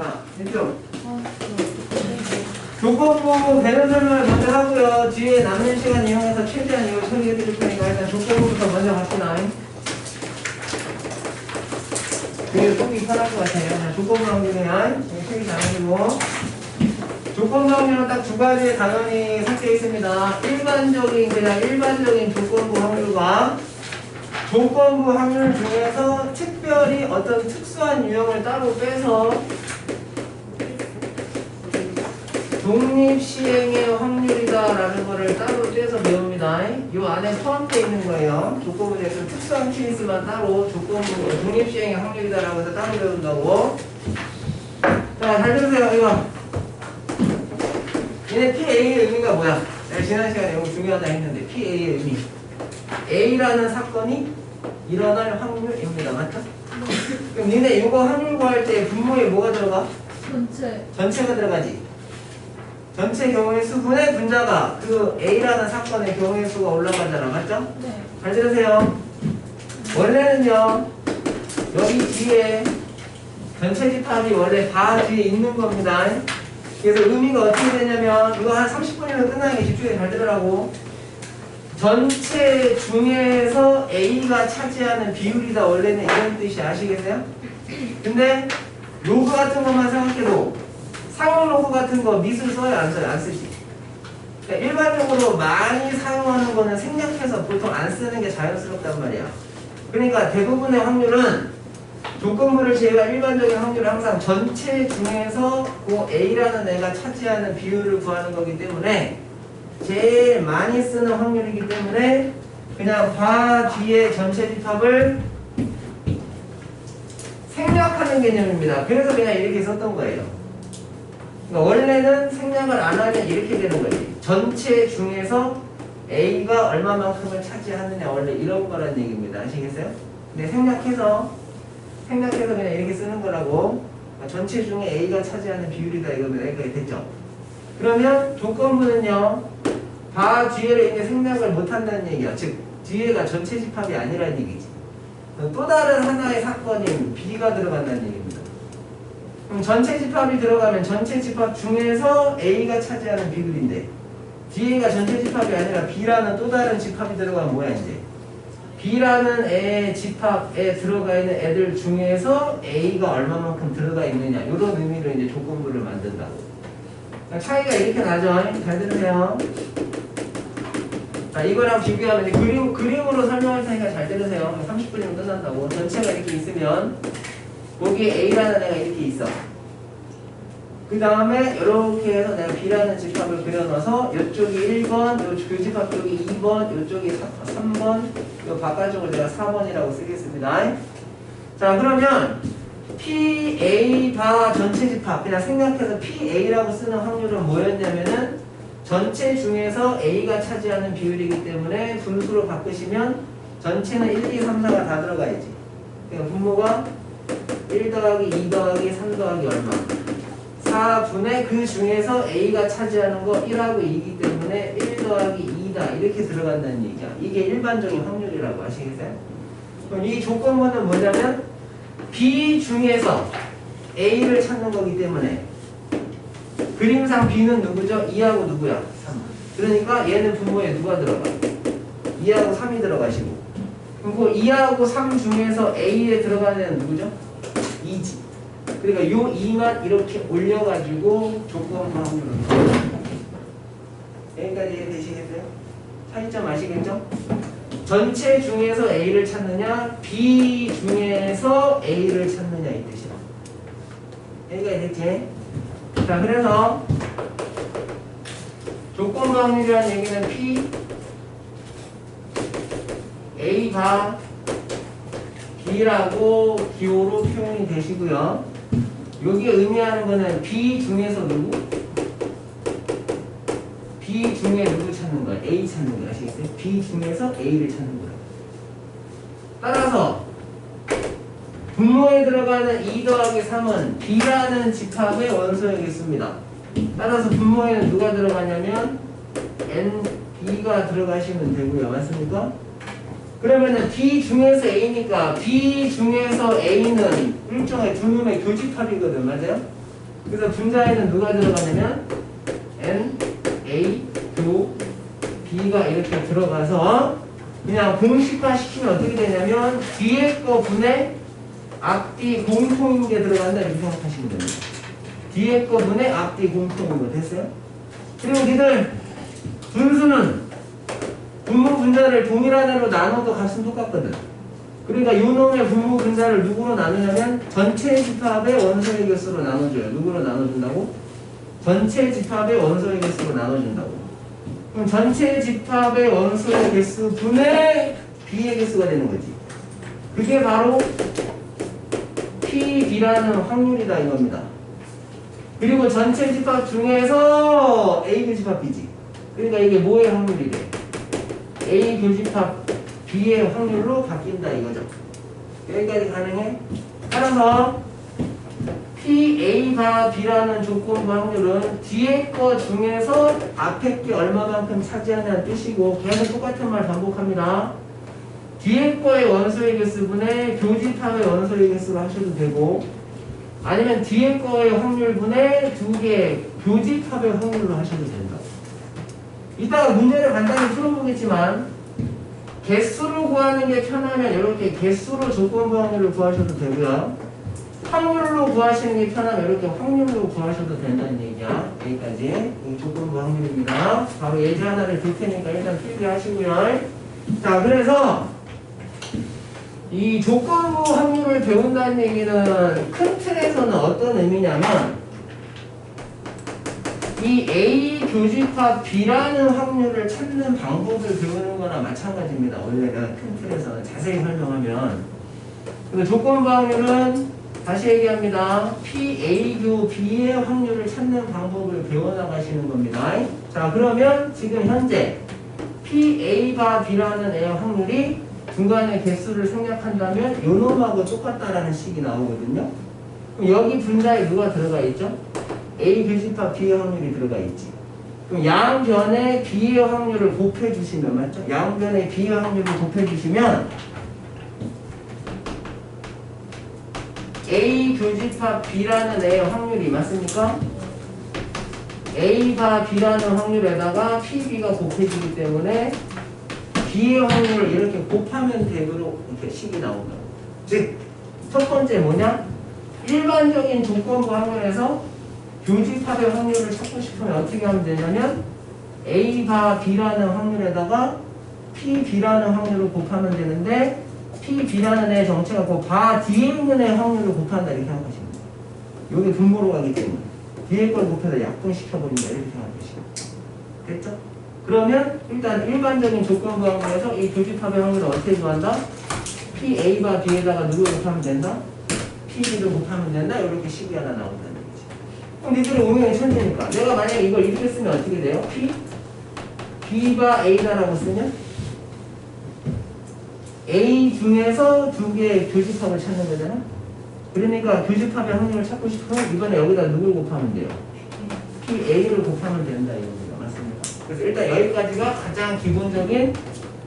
자, 됐죠? 조건부 배분 설명을 먼저 하고요. 뒤에 남는 시간 이용해서 최대한 이걸 처리해 드릴 거니까 일단 조건부부터 먼저 갑시다. 그게 속이 편할 것 같아요. 자, 조건부 확률이야. 책이 나누고. 조건부 확률은 딱 두 가지의 단원이 섞여 있습니다. 그냥 일반적인 조건부 확률과 조건부 확률 중에서 특별히 어떤 특수한 유형을 따로 빼서 독립시행의 확률이다라는 거를 따로 떼서 배웁니다. 이 안에 포함되어 있는 거예요. 조건부에 서 특수한 케이스만 따로 조건부 독립시행의 확률이다라고 해서 따로 배운다고. 자, 잘 들으세요. 이거 얘네 PA의 의미가 뭐야? 내가 지난 시간에 이거 중요하다 했는데 PA의 의미 A라는 사건이 일어날 확률입니다. 맞죠? 그럼 니네 이거 확률 구할 때 분모에 뭐가 들어가? 전체가 들어가지. 전체 경우의 수분의 분자가 그 A라는 사건의 경우의 수가 올라가잖아. 맞죠? 네. 잘 들으세요. 원래는요 여기 뒤에 전체 집합이 원래 바 뒤에 있는 겁니다. 그래서 의미가 어떻게 되냐면 이거 한 30분이면 끝나는 게 집중해. 잘 들으라고. 전체 중에서 A가 차지하는 비율이다. 원래는 이런 뜻이 아시겠어요? 근데 로그 같은 것만 생각해도 상용 로그 같은 거 미술 써요? 안 써요? 안 쓰지. 그러니까 일반적으로 많이 사용하는 거는 생략해서 보통 안 쓰는 게 자연스럽단 말이야. 그러니까 대부분의 확률은 조건부를 제외한 일반적인 확률은 항상 전체 중에서 그 A라는 애가 차지하는 비율을 구하는 거기 때문에 제일 많이 쓰는 확률이기 때문에 그냥 바 뒤에 전체 집합을 생략하는 개념입니다. 그래서 그냥 이렇게 썼던 거예요. 그러니까 원래는 생략을 안 하면 이렇게 되는 거지. 전체 중에서 A가 얼마만큼을 차지하느냐 원래 이런 거란 얘기입니다. 아시겠어요? 근데 생략해서 그냥 이렇게 쓰는 거라고. 그러니까 전체 중에 A가 차지하는 비율이다 이거면 여기까지 됐죠? 그러면 조건부는요 바 뒤에를 이제 생략을 못한다는 얘기야. 즉 뒤에가 전체 집합이 아니라는 얘기지. 또 다른 하나의 사건인 B가 들어간다는 얘기입니다. 그럼 전체 집합이 들어가면 전체 집합 중에서 A가 차지하는 비율인데 뒤에가 전체 집합이 아니라 B라는 또 다른 집합이 들어가면 뭐야 이제 B라는 애 집합에 들어가 있는 애들 중에서 A가 얼마만큼 들어가 있느냐 이런 의미로 이제 조건부를 만든다고. 그러니까 차이가 이렇게 나죠. 잘 들으세요. 자, 이거랑 비교하면 이제 그림으로 설명할 테니까 잘 들으세요. 30분이면 끝난다고. 전체가 이렇게 있으면 거기에 A라는 애가 이렇게 있어. 그 다음에 이렇게 해서 내가 B라는 집합을 그려놔서 이쪽이 1번, 그 집합 쪽이 2번, 이쪽이 3번, 이 바깥쪽을 내가 4번이라고 쓰겠습니다. 자, 그러면 PA 바 전체 집합 그냥 생각해서 PA라고 쓰는 확률은 뭐였냐면은 전체 중에서 A가 차지하는 비율이기 때문에 분수로 바꾸시면 전체는 1, 2, 3, 4가 다 들어가야지. 그러니까 분모가 1 더하기 2 더하기 3 더하기 얼마 4분의 그 중에서 A가 차지하는 거 1하고 2이기 때문에 1 더하기 2다 이렇게 들어간다는 얘기야. 이게 일반적인 확률이라고 아시겠어요? 그럼 이 조건부는 뭐냐면 B 중에서 A를 찾는 거기 때문에 그림상 B는 누구죠? 2하고 누구야? 3. 그러니까 얘는 분모에 누가 들어가? 2하고 3이 들어가시고 그리고 2하고 3 중에서 A에 들어가는 애는 누구죠? 2지. 그러니까 요 2만 이렇게 올려가지고 조건부 확률을 여기까지 이해되시겠어요? 차이점 아시겠죠? 전체 중에서 A를 찾느냐 B 중에서 A를 찾느냐 이 뜻이야. 여기까지 됐지? 자, 그래서 조건부 확률이라는 얘기는 P A가 B라고 기호로 표현이 되시고요. 여기에 의미하는 거는 B 중에서 누구? B 중에 누구 찾는 거야? A 찾는 거야. 아시겠어요? B 중에서 A를 찾는 거야. 따라서 분모에 들어가는 2 더하기 3은 B라는 집합의 원소이겠습니다. 따라서 분모에는 누가 들어가냐면 B가 들어가시면 되고요. 맞습니까? 그러면은 B 중에서 A니까 B 중에서 A는 일종의 두 놈의 교집합이거든. 맞아요? 그래서 분자에는 누가 들어가냐면 N, A, 교, B가 이렇게 들어가서 그냥 공식화 시키면 어떻게 되냐면 뒤에 거 분의 앞뒤 공통인 게 들어간다 이렇게 생각하시면 됩니다. 뒤에 거 분의 앞뒤 공통인 거 됐어요? 그리고 니들 분수는 분모 분자를 동일한 애로 나눠도 값은 똑같거든. 그러니까 요 놈의 분모 분자를 누구로 나누냐면 전체 집합의 원소의 개수로 나눠줘요. 누구로 나눠준다고? 전체 집합의 원소의 개수로 나눠준다고. 그럼 전체 집합의 원소의 개수 분의 B의 개수가 되는 거지. 그게 바로 PB라는 확률이다 이겁니다. 그리고 전체 집합 중에서 A 교집합 B지. 그러니까 이게 뭐의 확률이래? A 교집합 B의 확률로 바뀐다 이거죠. 여기까지 가능해? 따라서 PA 바 B라는 조건부 확률은 뒤에 거 중에서 앞에 게 얼마만큼 차지하냐는 뜻이고 계속 똑같은 말 반복합니다. 뒤에 거의 원소의 개수분의 교집합의 원소의 개수로 하셔도 되고 아니면 뒤에 거의 확률분의 두 개의 교집합의 확률로 하셔도 된다. 이따가 문제를 간단히 풀어보겠지만 개수로 구하는 게 편하면 이렇게 개수로 조건부 확률을 구하셔도 되고요. 확률로 구하시는 게 편하면 이렇게 확률로 구하셔도 된다는 얘기야. 여기까지 이 조건부 확률입니다. 바로 예제 하나를 줄 테니까 일단 필기하시고요. 자, 그래서 이 조건부 확률을 배운다는 얘기는 큰 틀에서는 어떤 의미냐면 이 A 교집합 B라는 확률을 찾는 방법을 배우는 거나 마찬가지입니다. 원래는 큰 틀에서는 자세히 설명하면. 그리고 조건부 확률은 다시 얘기합니다. PA교 B의 확률을 찾는 방법을 배워나가시는 겁니다. 자, 그러면 지금 현재 PA바 B라는 애의 확률이 중간에 개수를 생략한다면 요 놈하고 똑같다라는 식이 나오거든요. 그럼 여기 분자에 누가 들어가 있죠? A 교집합 B의 확률이 들어가 있지. 그럼 양변에 B의 확률을 곱해 주시면 맞죠? 양변에 B의 확률을 곱해 주시면 A 교집합 B라는 애의 확률이 맞습니까? A바 B라는 확률에다가 PB가 곱해지기 때문에 B의 확률을 이렇게 곱하면 되도록 이렇게 식이 나온다. 즉, 첫 번째 뭐냐? 일반적인 조건부 확률에서 교집합의 확률을 찾고 싶으면 어떻게 하면 되냐면 A바 B라는 확률에다가 PB라는 확률을 곱하면 되는데 PB라는 애의 정체가 그 바 뒤에 있는 애의 확률을 곱한다 이렇게 생각하시면 돼요. 이게 분모로 가기 때문에 뒤에 걸 곱해서 약분시켜버린다 이렇게 생각하시면 돼요. 됐죠? 그러면 일단 일반적인 조건부 확률에서 이 교집합의 확률을 어떻게 구한다? PA바 B에다가 누구를 곱하면 된다? PB를 곱하면 된다? 이렇게 식이 하나 나온다는 얘기지. 그럼 니들은 운명이 천재니까 내가 만약에 이걸 이렇게 쓰면 어떻게 돼요? B바 A다라고 쓰면 A 중에서 두 개의 교집합을 찾는 거잖아? 그러니까 교집합의 확률을 찾고 싶으면 이번에 여기다 누굴 곱하면 돼요? PA를 곱하면 된다 이겁니다. 맞습니다. 그래서 일단 여기까지가 가장 기본적인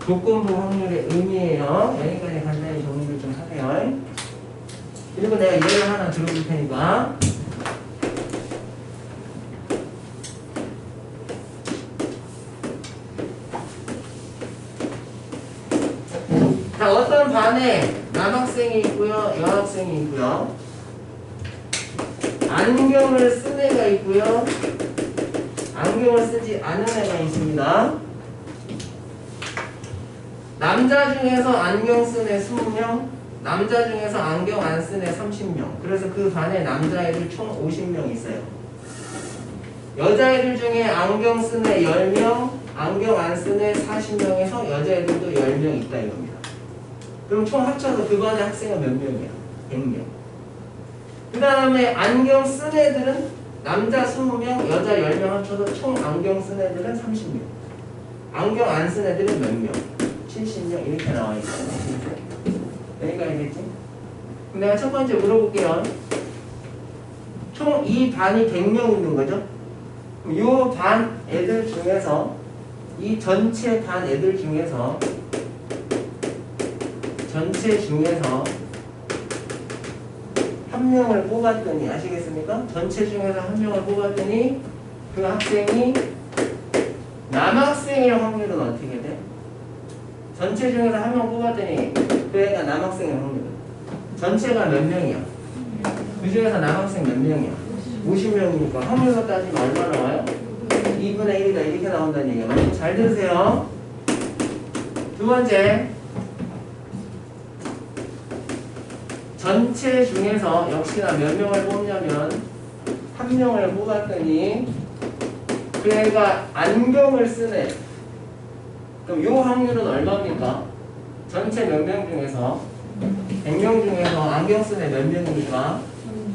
조건부 확률의 의미예요. 여기까지 간단히 정리를 좀 하세요. 그리고 내가 예를 하나 들어볼 테니까 자, 어떤 반에 남학생이 있고요, 여학생이 있고요, 안경을 쓴 애가 있고요, 안경을 쓰지 않은 애가 있습니다. 남자 중에서 안경 쓴 애 20명, 남자 중에서 안경 안 쓴 애 30명. 그래서 그 반에 남자애들 총 50명 있어요. 여자애들 중에 안경 쓴 애 10명, 안경 안 쓴 애 40명에서 여자애들도 10명 있다 이겁니다. 그럼 총 합쳐서 그 반의 학생은 몇 명이야? 100명. 그 다음에 안경 쓴 애들은 남자 20명, 여자 10명 합쳐서 총 안경 쓴 애들은 30명. 안경 안 쓴 애들은 몇 명? 70명 이렇게 나와 있어요. 여기가 알겠지? 그럼 내가 첫 번째 물어볼게요. 총 이 반이 100명 있는 거죠? 이 반 애들 중에서 이 전체 반 애들 중에서 한 한 명을 뽑았더니 아시겠습니까? 전체 중에서 한 명을 뽑았더니 그 학생이 남학생일 확률은 어떻게 돼? 전체 중에서 한 명 뽑았더니 그 애가 남학생일 확률은 전체가 몇 명이야? 그 중에서 남학생 몇 명이야? 50명이니까 확률로 따지면 얼마 나와요? 2분의 1이다 이렇게 나온다는 얘기야. 맞죠? 잘 들으세요. 두 번째, 전체 중에서 역시나 몇 명을 뽑냐면 한 명을 뽑았더니 그 애가 안경을 쓰네. 그럼 이 확률은 얼마입니까? 전체 몇 명 중에서 100명 중에서 안경 쓰네 몇 명이니까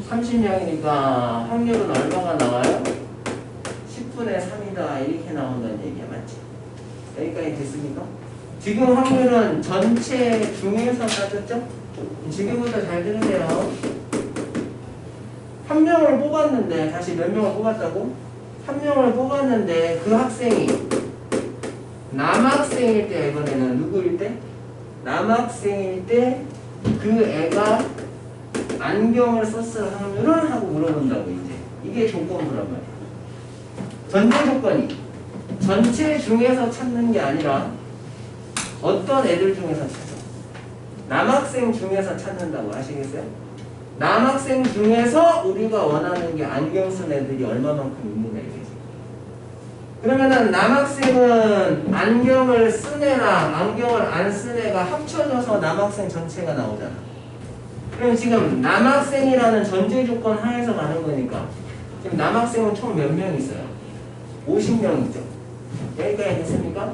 30명이니까 확률은 얼마가 나와요? 10분의 3이다 이렇게 나온다는 얘기야. 맞지? 여기까지 됐습니까? 지금 확률은 전체 중에서 따졌죠? 지금부터 잘 들으세요. 한 명을 뽑았는데 다시 몇 명을 뽑았다고? 한 명을 뽑았는데 그 학생이 남학생일 때 이번에는 누구일 때? 남학생일 때 그 애가 안경을 썼을 확률을 하고 물어본다고 이제. 이게 조건부란 말이야. 전제 조건이 전체 중에서 찾는 게 아니라 어떤 애들 중에서 찾아. 남학생 중에서 찾는다고 아시겠어요? 남학생 중에서 우리가 원하는 게 안경 쓴 애들이 얼마만큼 있느냐 이거지. 그러면은 남학생은 안경을 쓴 애랑 안경을 안 쓴 애가 합쳐져서 남학생 전체가 나오잖아. 그럼 지금 남학생이라는 전제 조건 하에서 가는 거니까 지금 남학생은 총 몇 명 있어요? 50명 있죠. 여기까지 됐습니까?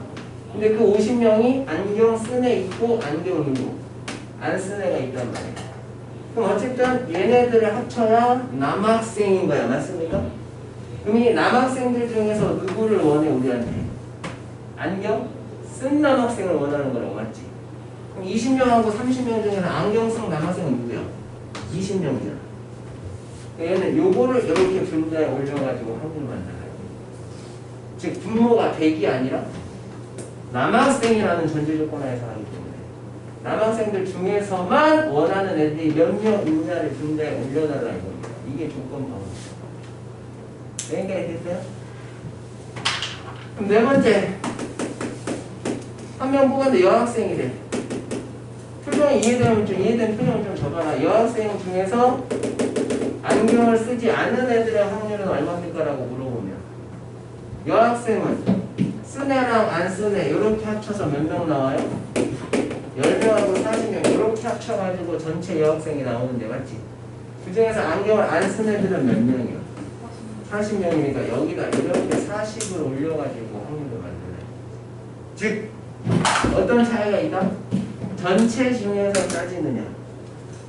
근데 그 50명이 안경 쓴 애 있고 안경 있고 안 쓴 애가 있단 말이에요. 그럼 어쨌든 얘네들을 합쳐야 남학생인 거야. 맞습니까? 그럼 이 남학생들 중에서 누구를 원해 우리한테? 안경 쓴 남학생을 원하는 거라고. 맞지? 그럼 20명하고 30명 중에서 안경 쓴 남학생은 누구야? 20명이잖아. 얘는 요거를 이렇게 분자에 올려가지고 확률 만나요. 즉 분모가 100이 아니라 남학생이라는 전제 조건 하에서 하기 때문에 남학생들 중에서만 원하는 애들이 몇 명 있냐를 분자에 올려달라는 겁니다. 이게 조건 방법. 여기까지 됐어요? 그럼 네 번째, 한 명 뽑았는데 여학생이래. 표정이 이해되는 표정을 좀 적어라. 여학생 중에서 안경을 쓰지 않는 애들의 확률은 얼마입니까? 라고 물어보면 여학생은 쓴 애랑 안 쓴 애 이렇게 합쳐서 몇 명 나와요? 10명하고 40명 이렇게 합쳐가지고 전체 여학생이 나오는데 맞지? 그 중에서 안경을 안 쓴 애들은 몇 명이야? 40명이니까 여기다 이렇게 40을 올려가지고 확률을 만들어요. 즉 어떤 차이가 있다? 전체 중에서 따지느냐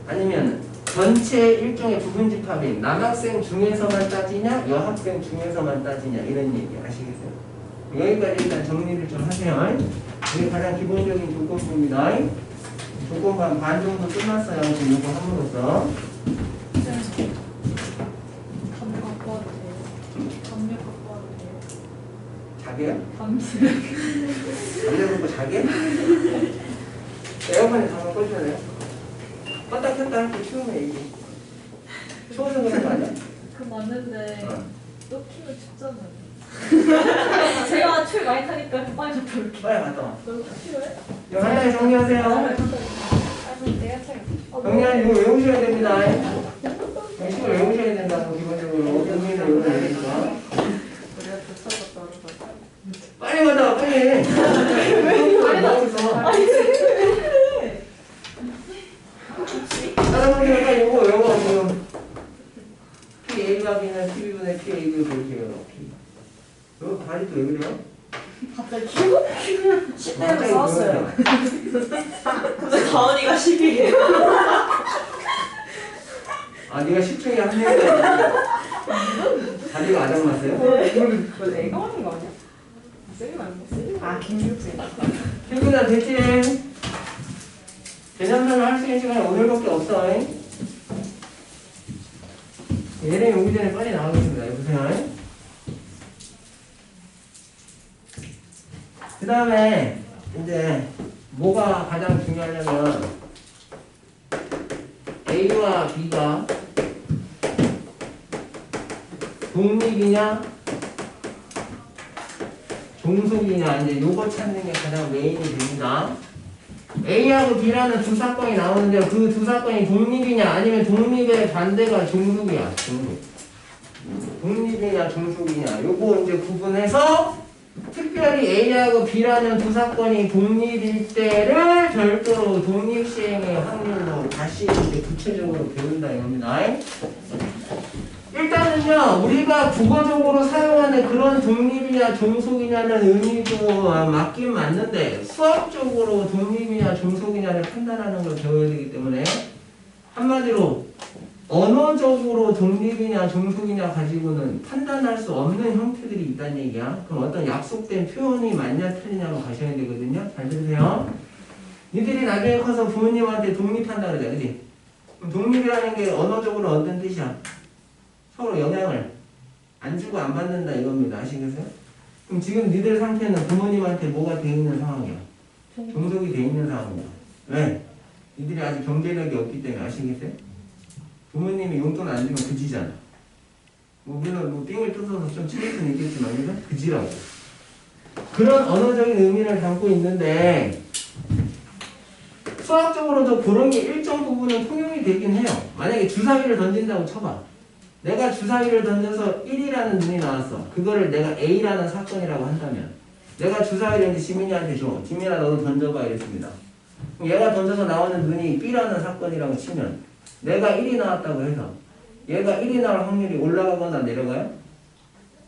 아니면 전체 일종의 부분 집합인 남학생 중에서만 따지냐 여학생 중에서만 따지냐 이런 얘기 아시겠어요? 여기까지 일단 정리를 좀 하세요. 이게 가장 기본적인 조건부입니다. 조건반 반 정도 끝났어요. 지금 이거 함으로써 담요 갖고 와도 돼요? 담요 갖고 와도 돼요? 자게요? 담요. 담배 먹고 자게? 에어컨에 잠깐 꺼줘야 돼요? 껐다 켰다 할 때 추우면 이게 추워서 그런 거 아니야? 그 맞는데 어. 또 키면 춥잖아요. 제가 추위 많이 타니까 빨리 좀 볼게요. 빨리 갔다 와. 너무 싫어해? 이거 간단히 정리하세요. 아니 내가 책. 정리하니 이거 외우셔야 됩니다. 이거 외우셔야 된다고 기본적으로 의미는 이거 내니까 우리가 붙여서 떨어져. 빨리 가자 빨리. 빨리 나왔어. 아니 다른 분들은 빨리 이거 외워 지금. PA가 B는 PB분의 PA를 볼게요. 너 다리 또 왜 그래요? 갑자기 갑자기 싸웠어요. 근데 가은이가 10이에요. 아 네가 10중에 한 명이야. 다리가 아작났어요? 그거 내가 하는 거 아니야? 쌤이 말고 아 김유진. 필기나 됐지? 개념상을 할 수 있는 시간이 오늘밖에 없어. 얘네 오기 전에 빨리 나가겠습니다. 여보세요? 그 다음에 이제 뭐가 가장 중요하냐면 A와 B가 독립이냐 종속이냐 이제 요거 찾는 게 가장 메인이 됩니다. A하고 B라는 두 사건이 나오는데 그 두 사건이 독립이냐 아니면 독립의 반대가 종속이야. 종속. 독립이냐 종속이냐 요거 이제 구분해서 특별히 A하고 B라는 두 사건이 독립일 때를 별도로 독립시행의 확률로 다시 이제 구체적으로 배운다 이겁니다. 일단은요 우리가 국어적으로 사용하는 그런 독립이냐 종속이냐는 의미도 맞긴 맞는데 수학적으로 독립이냐 종속이냐를 판단하는 걸 배워야 되기 때문에 한마디로 언어적으로 독립이냐 종속이냐 가지고는 판단할 수 없는 형태들이 있다는 얘기야. 그럼 어떤 약속된 표현이 맞냐 틀리냐로 가셔야 되거든요. 잘 들으세요. 니들이 나중에 커서 부모님한테 독립한다 그러자, 그지? 그럼 독립이라는 게 언어적으로 어떤 뜻이야? 서로 영향을 안 주고 안 받는다 이겁니다. 아시겠어요? 그럼 지금 니들 상태는 부모님한테 뭐가 돼 있는 상황이야? 종속이 돼 있는 상황이야. 왜? 니들이 아직 경제력이 없기 때문에. 아시겠어요? 부모님이 용돈 안 주면 그지잖아. 뭐 우리는 뭐 삥을 뜯어서 좀 치를 수는 있겠지만 이건 그지라고. 그런 언어적인 의미를 담고 있는데 수학적으로도 그런 게 일정 부분은 통용이 되긴 해요. 만약에 주사위를 던진다고 쳐봐. 내가 주사위를 던져서 1이라는 눈이 나왔어. 그거를 내가 A라는 사건이라고 한다면 내가 주사위를 이제 지민이한테 줘. 지민아 너도 던져봐 이랬습니다. 얘가 던져서 나오는 눈이 B라는 사건이라고 치면 내가 1이 나왔다고 해서 얘가 1이 나올 확률이 올라가거나 내려가요?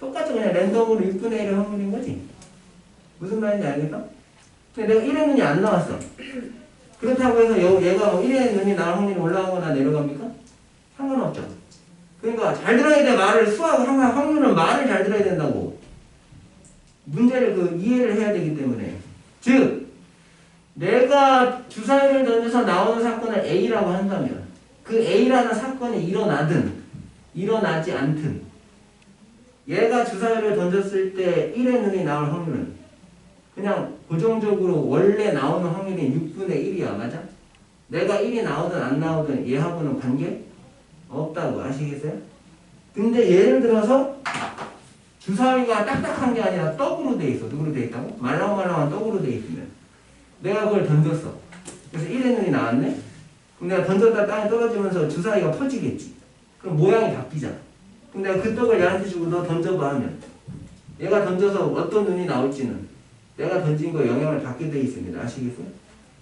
똑같이 그냥 랜덤으로 6분의 1의 확률인 거지. 무슨 말인지 알겠어? 근데 내가 1의 눈이 안 나왔어. 그렇다고 해서 얘가 뭐 1의 눈이 나올 확률이 올라가거나 내려갑니까? 상관없죠. 그러니까 잘 들어야 돼. 말을 수학 항상 확률은 말을 잘 들어야 된다고. 문제를 이해를 해야 되기 때문에. 즉 내가 주사위를 던져서 나오는 사건을 A라고 한다면 그 A라는 사건이 일어나든 일어나지 않든 얘가 주사위를 던졌을 때 1의 눈이 나올 확률은 그냥 고정적으로 원래 나오는 확률이 6분의 1이야. 맞아? 내가 1이 나오든 안 나오든 얘하고는 관계 없다고. 아시겠어요? 근데 예를 들어서 주사위가 딱딱한 게 아니라 떡으로 돼 있어. 누구로 돼 있다고? 말랑말랑한 떡으로 돼 있으면 내가 그걸 던졌어. 그래서 1의 눈이 나왔네? 그럼 내가 던졌다 땅에 떨어지면서 주사위가 퍼지겠지. 그럼 모양이 바뀌잖아. 그럼 내가 그 떡을 얘한테 주고 너 던져봐 하면 얘가 던져서 어떤 눈이 나올지는 내가 던진 거에 영향을 받게 돼 있습니다. 아시겠어요?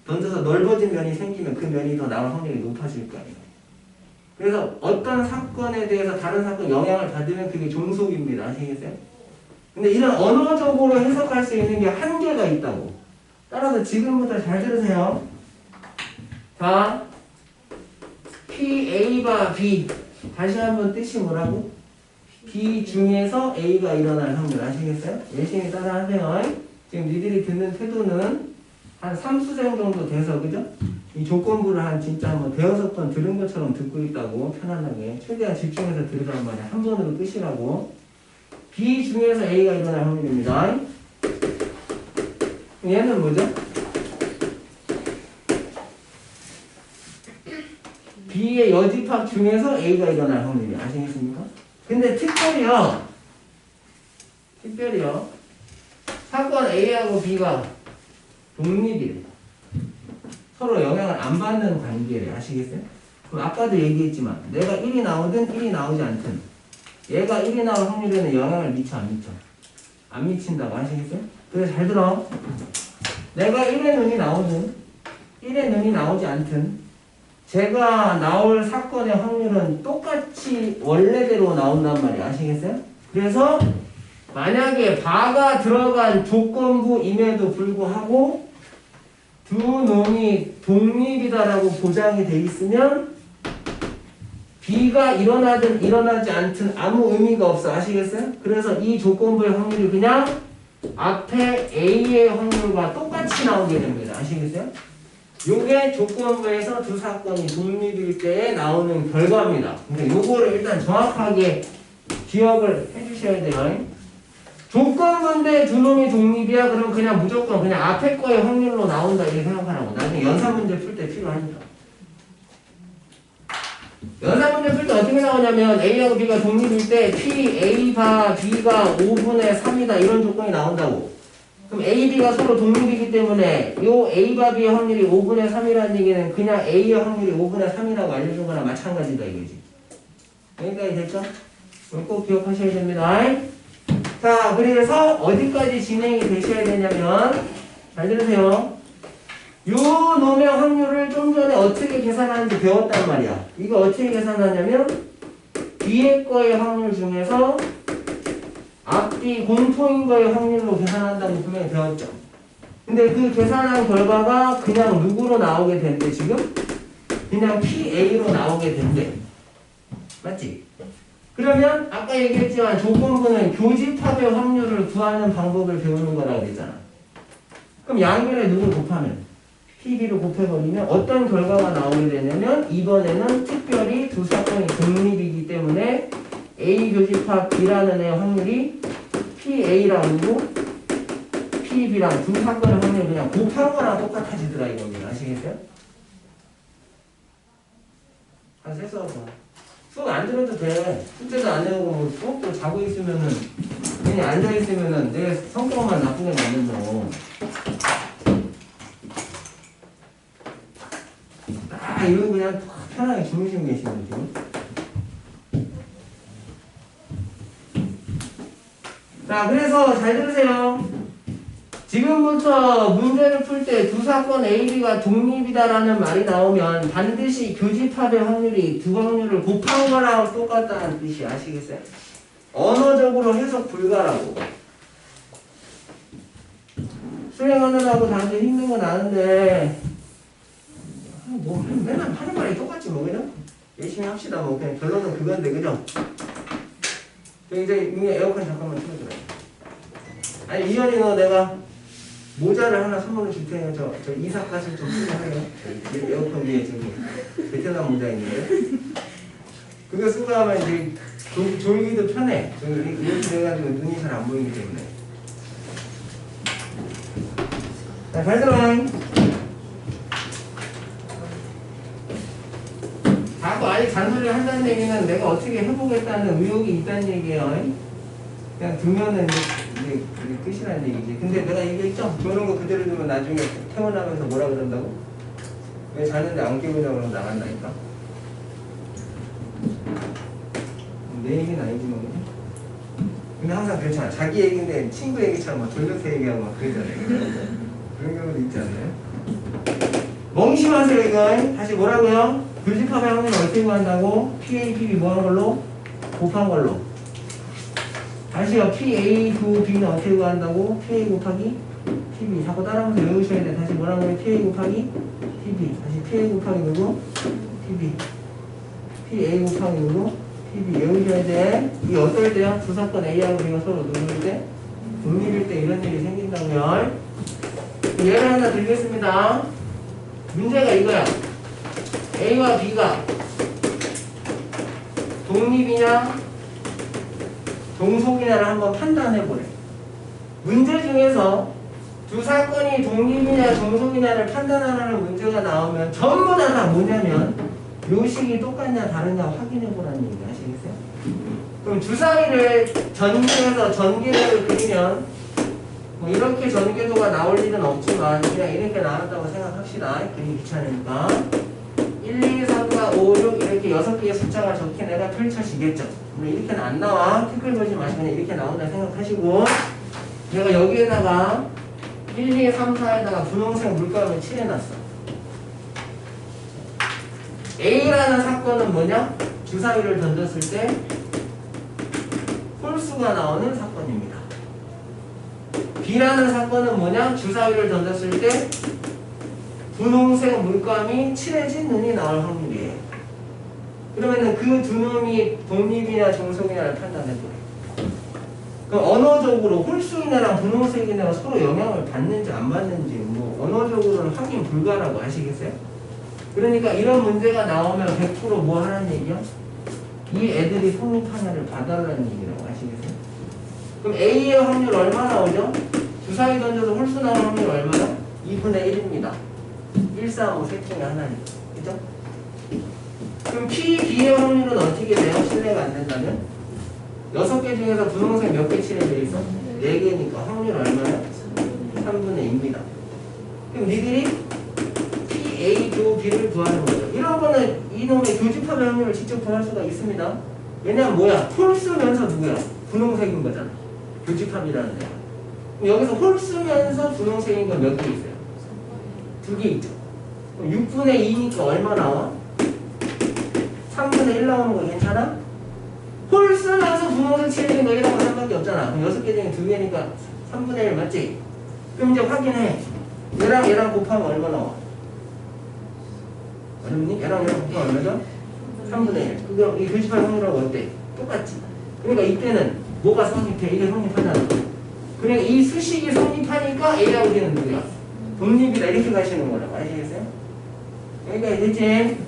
던져서 넓어진 면이 생기면 그 면이 더 나올 확률이 높아질 거 아니에요. 그래서 어떤 사건에 대해서 다른 사건 영향을 받으면 그게 종속입니다. 아시겠어요? 근데 이런 언어적으로 해석할 수 있는 게 한계가 있다고. 따라서 지금부터 잘 들으세요. 자, P, A가 B. 다시 한번 뜻이 뭐라고? B 중에서 A가 일어날 확률. 아시겠어요? 열심히 따라하세요. 지금 니들이 듣는 태도는 한 3수생 정도 돼서, 그죠? 이 조건부를 한 진짜 뭐 대여섯 번 들은 것처럼 듣고 있다고. 편안하게 최대한 집중해서 들으란 말이야. 한 번으로 끝이라고. B 중에서 A가 일어날 확률입니다. 얘는 뭐죠? B의 여집합 중에서 A가 일어날 확률이. 아시겠습니까? 근데 특별히요 사건 A하고 B가 독립이래. 서로 영향을 안 받는 관계래. 아시겠어요? 그럼 아까도 얘기했지만 내가 1이 나오든 1이 나오지 않든 얘가 1이 나올 확률에는 영향을 미쳐 안 미쳐? 안 미친다고. 아시겠어요? 그래서 잘 들어. 내가 1의 눈이 나오든 1의 눈이 나오지 않든 제가 나올 사건의 확률은 똑같이 원래대로 나온단 말이야. 아시겠어요? 그래서 만약에 바가 들어간 조건부임에도 불구하고 두 놈이 독립이다라고 보장이 돼 있으면 B가 일어나든 일어나지 않든 아무 의미가 없어. 아시겠어요? 그래서 이 조건부의 확률이 그냥 앞에 A의 확률과 똑같이 나오게 됩니다. 아시겠어요? 요게 조건부에서 두 사건이 독립일 때에 나오는 결과입니다. 근데 요거를 일단 정확하게 기억을 해주셔야 돼요. 조건부인데 두 놈이 독립이야? 그럼 그냥 무조건 그냥 앞에 거의 확률로 나온다 이렇게 생각하라고. 나중에 연산 문제 풀 때 필요하니까. 연산 문제 풀 때 어떻게 나오냐면 A하고 B가 독립일 때 P, A 바 B가 5분의 3이다 이런 조건이 나온다고. 그럼 A, B가 서로 독립이기 때문에 요 A 바 B의 확률이 5분의 3이라는 얘기는 그냥 A의 확률이 5분의 3이라고 알려준 거나 마찬가지다 이거지. 여기까지 됐죠? 이거 꼭 기억하셔야 됩니다. 자, 그래서 어디까지 진행이 되셔야 되냐면 잘 들으세요. 요 놈의 확률을 좀 전에 어떻게 계산하는지 배웠단 말이야. 이거 어떻게 계산하냐면 뒤에 거의 확률 중에서 앞뒤 공통인 거의 확률로 계산한다고 분명히 배웠죠. 근데 그 계산한 결과가 그냥 누구로 나오게 된대 지금? 그냥 PA로 나오게 된대. 맞지? 그러면 아까 얘기했지만 조건부는 교집합의 확률을 구하는 방법을 배우는 거라고 그랬잖아. 그럼 양변에 누굴 곱하면? PB를 곱해버리면 어떤 결과가 나오게 되냐면 이번에는 특별히 두 사건이 독립이기 때문에 A 교집합 B라는 애의 확률이 PA랑 이고 PB랑 두 사건의 확률이 그냥 곱한 거랑 똑같아지더라 이겁니다. 아시겠어요? 한 세 수업 수업 안 들어도 돼. 숙제도 안 해오고 뭐 수업도 자고 있으면은 그냥 앉아있으면은 내 성격만 나쁘게 만든다고. 이거 그냥 편하게 주무시고 계시는 지금. 자, 그래서 잘 들으세요. 지금부터 문제를 풀 때 두 사건 A, B가 독립이다라는 말이 나오면 반드시 교집합의 확률이 두 확률을 곱한 거랑 똑같다는 뜻이 아시겠어요? 언어적으로 해석 불가라고. 수행하느라고 다들 힘든 건 아는데 뭐 맨날 하는 말이 똑같지 뭐 그냥 열심히 합시다 뭐 그냥 결론은 그건데 그죠? 이제 에어컨 잠깐만 틀어줘요. 아니 이현이 너 내가 모자를 하나 선물로 줄 테니까 저 이삭갓을 좀 쓰게 하래요. 에어컨 위에 저기 베트남 모자 있는데 그거 쓰고 하면 이제 졸기도 편해. 저기 이렇게 돼가지고 눈이 잘 안 보이기 때문에. 자, 잘 들어요. 자꾸 아직 잔소리를 한다는 얘기는 내가 어떻게 해보겠다는 의욕이 있다는 얘기예요. 그냥 두면은 이제 끝이라는 얘기지. 근데 내가 얘기했죠? 저런 거 그대로 두면 나중에 퇴원하면서 뭐라 그런다고? 왜 자는데 안 깨우냐고 그러면 나간다니까? 내 얘기는 아니지만 근데 항상 그렇잖아. 자기 얘기인데 친구 얘기처럼 막 돌려서 얘기하고 막 그러잖아요. 그런 경우도 있지 않나요? 멍심하세요 이거. 다시 뭐라고요? 교집합의 확률을 어떻게 구한다고? PA, PB 뭐한 걸로? 곱한 걸로. 다시요. PA, 2B는 어떻게 구한다고? PA 곱하기 PB. 자꾸 따라하면서 외우셔야 돼. 다시 뭐라고요? PA 곱하기 PB. 다시 PA 곱하기 누구? PB. PA 곱하기 누구? PB. 외우셔야 돼. 이게 어떨 때요? 두 사건 A하고 B가 서로 누를 때? 독립일 때 이런 일이 생긴다고요. 예를 하나 드리겠습니다. 문제가 이거야. A와 B가 독립이냐 동속이냐를 한번 판단해보래. 문제 중에서 두 사건이 독립이냐 동속이냐를 판단하라는 문제가 나오면 전부 다 뭐냐면 요식이 똑같냐 다르냐 확인해보라는 얘기 아시겠어요? 그럼 주사위를 전개해서 전개도를 그리면 뭐 이렇게 전개도가 나올 일은 없지만 그냥 이렇게 나왔다고 생각합시다. 그리기 귀찮으니까 1, 2, 3, 4, 5, 6 이렇게 6개의 숫자가 적힌 애가 펼쳐지겠죠. 근데 이렇게는 안 나와. 태클 걸지 마시고 그냥 이렇게 나온다 생각하시고 내가 여기에다가 1, 2, 3, 4에다가 분홍색 물감을 칠해놨어. A라는 사건은 뭐냐? 주사위를 던졌을 때 홀수가 나오는 사건입니다. B라는 사건은 뭐냐? 주사위를 던졌을 때 분홍색 물감이 칠해진 눈이 나올 확률이에요. 그러면은 그 두 놈이 독립이냐 종속이냐를 판단해보래. 그럼 언어적으로 홀수이냐랑 분홍색이냐가 서로 영향을 받는지 안 받는지 뭐 언어적으로는 확인 불가라고 아시겠어요? 그러니까 이런 문제가 나오면 100% 뭐 하라는 얘기야? 이 애들이 성립하냐를 봐달라는 얘기라고 아시겠어요? 그럼 A의 확률 얼마 나오죠? 주사위 던져서 홀수 나올 확률 얼마나? 2분의 1입니다. 1, 4, 5 셋 중에 하나니까. 그죠? 그럼 P, B의 확률은 어떻게 돼요? 실례가 안 된다면? 6개 중에서 분홍색 몇 개 칠해져 있어? 4개니까 확률 얼마야? 3분의 2입니다. 그럼 니들이 P, A, 조, B를 구하는 거죠. 이런 거는 이놈의 교집합의 확률을 직접 구할 수가 있습니다. 왜냐면 뭐야? 홀수면서 누구야? 분홍색인 거잖아. 교집합이라는 애. 그럼 여기서 홀수면서 분홍색인 건 몇 개 있어요? 2개 있죠. 그럼 6분의 2니까 얼마 나와? 3분의 1 나오는 거 괜찮아? 홀수면서 분홍색 칠해진 거 1하고 3밖에 없잖아. 그럼 6개 중에 2개니까 3분의 1 맞지? 그럼 이제 확인해. 얘랑 곱하면 얼마 나와? 어렵니? 얘랑 곱하면 얼마죠? 3분의 1. 그럼 이 교집합 확률하고 어때? 똑같지. 그러니까 이때는 뭐가 성립해? 이게 성립하잖아. 그러니까 이 수식이 성립하니까 A하고 B는 누구야? 독립이다. 이렇게 가시는 거라고. 아시겠어요? 여기까지 됐지?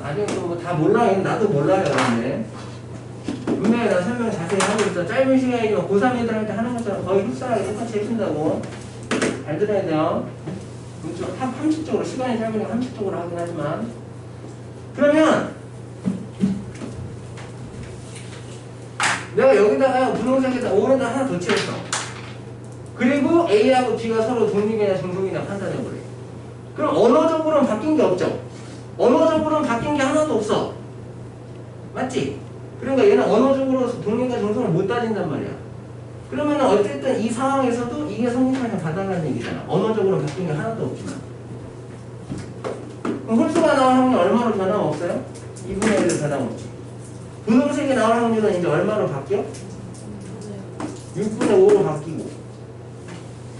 아직 또다 몰라요. 나도 몰라요. 근데 분명히 나 설명 자세히 하고 있어. 짧은 시간이지만 고3 애들한테 하는 것처럼 거의 흡사하게 똑같이 해준다고. 잘 들어야 돼요. 함식적으로 시간이 짧으니까 함식적으로 하긴 하지만. 그러면 내가 여기다가 분홍색에다 O에다 하나 더 칠했어. 그리고 A하고 B가 서로 독립이냐 중독이냐 판단해버려. 그럼 언어적으로는 바뀐 게 없죠. 언어적으로는 바뀐 게 하나도 없어. 맞지? 그러니까 얘는 언어적으로 독립과 중성을 못 따진단 말이야. 그러면 어쨌든 이 상황에서도 이게 성립하냐 받아라는 얘기잖아. 언어적으로 바뀐 게 하나도 없지만. 그럼 홀수가 나올 확률이 얼마로 변함 없어요? 2분의 1로 변함 없지. 분홍색이 나올 확률은 이제 얼마로 바뀌어? 6분의 5로 바뀌고.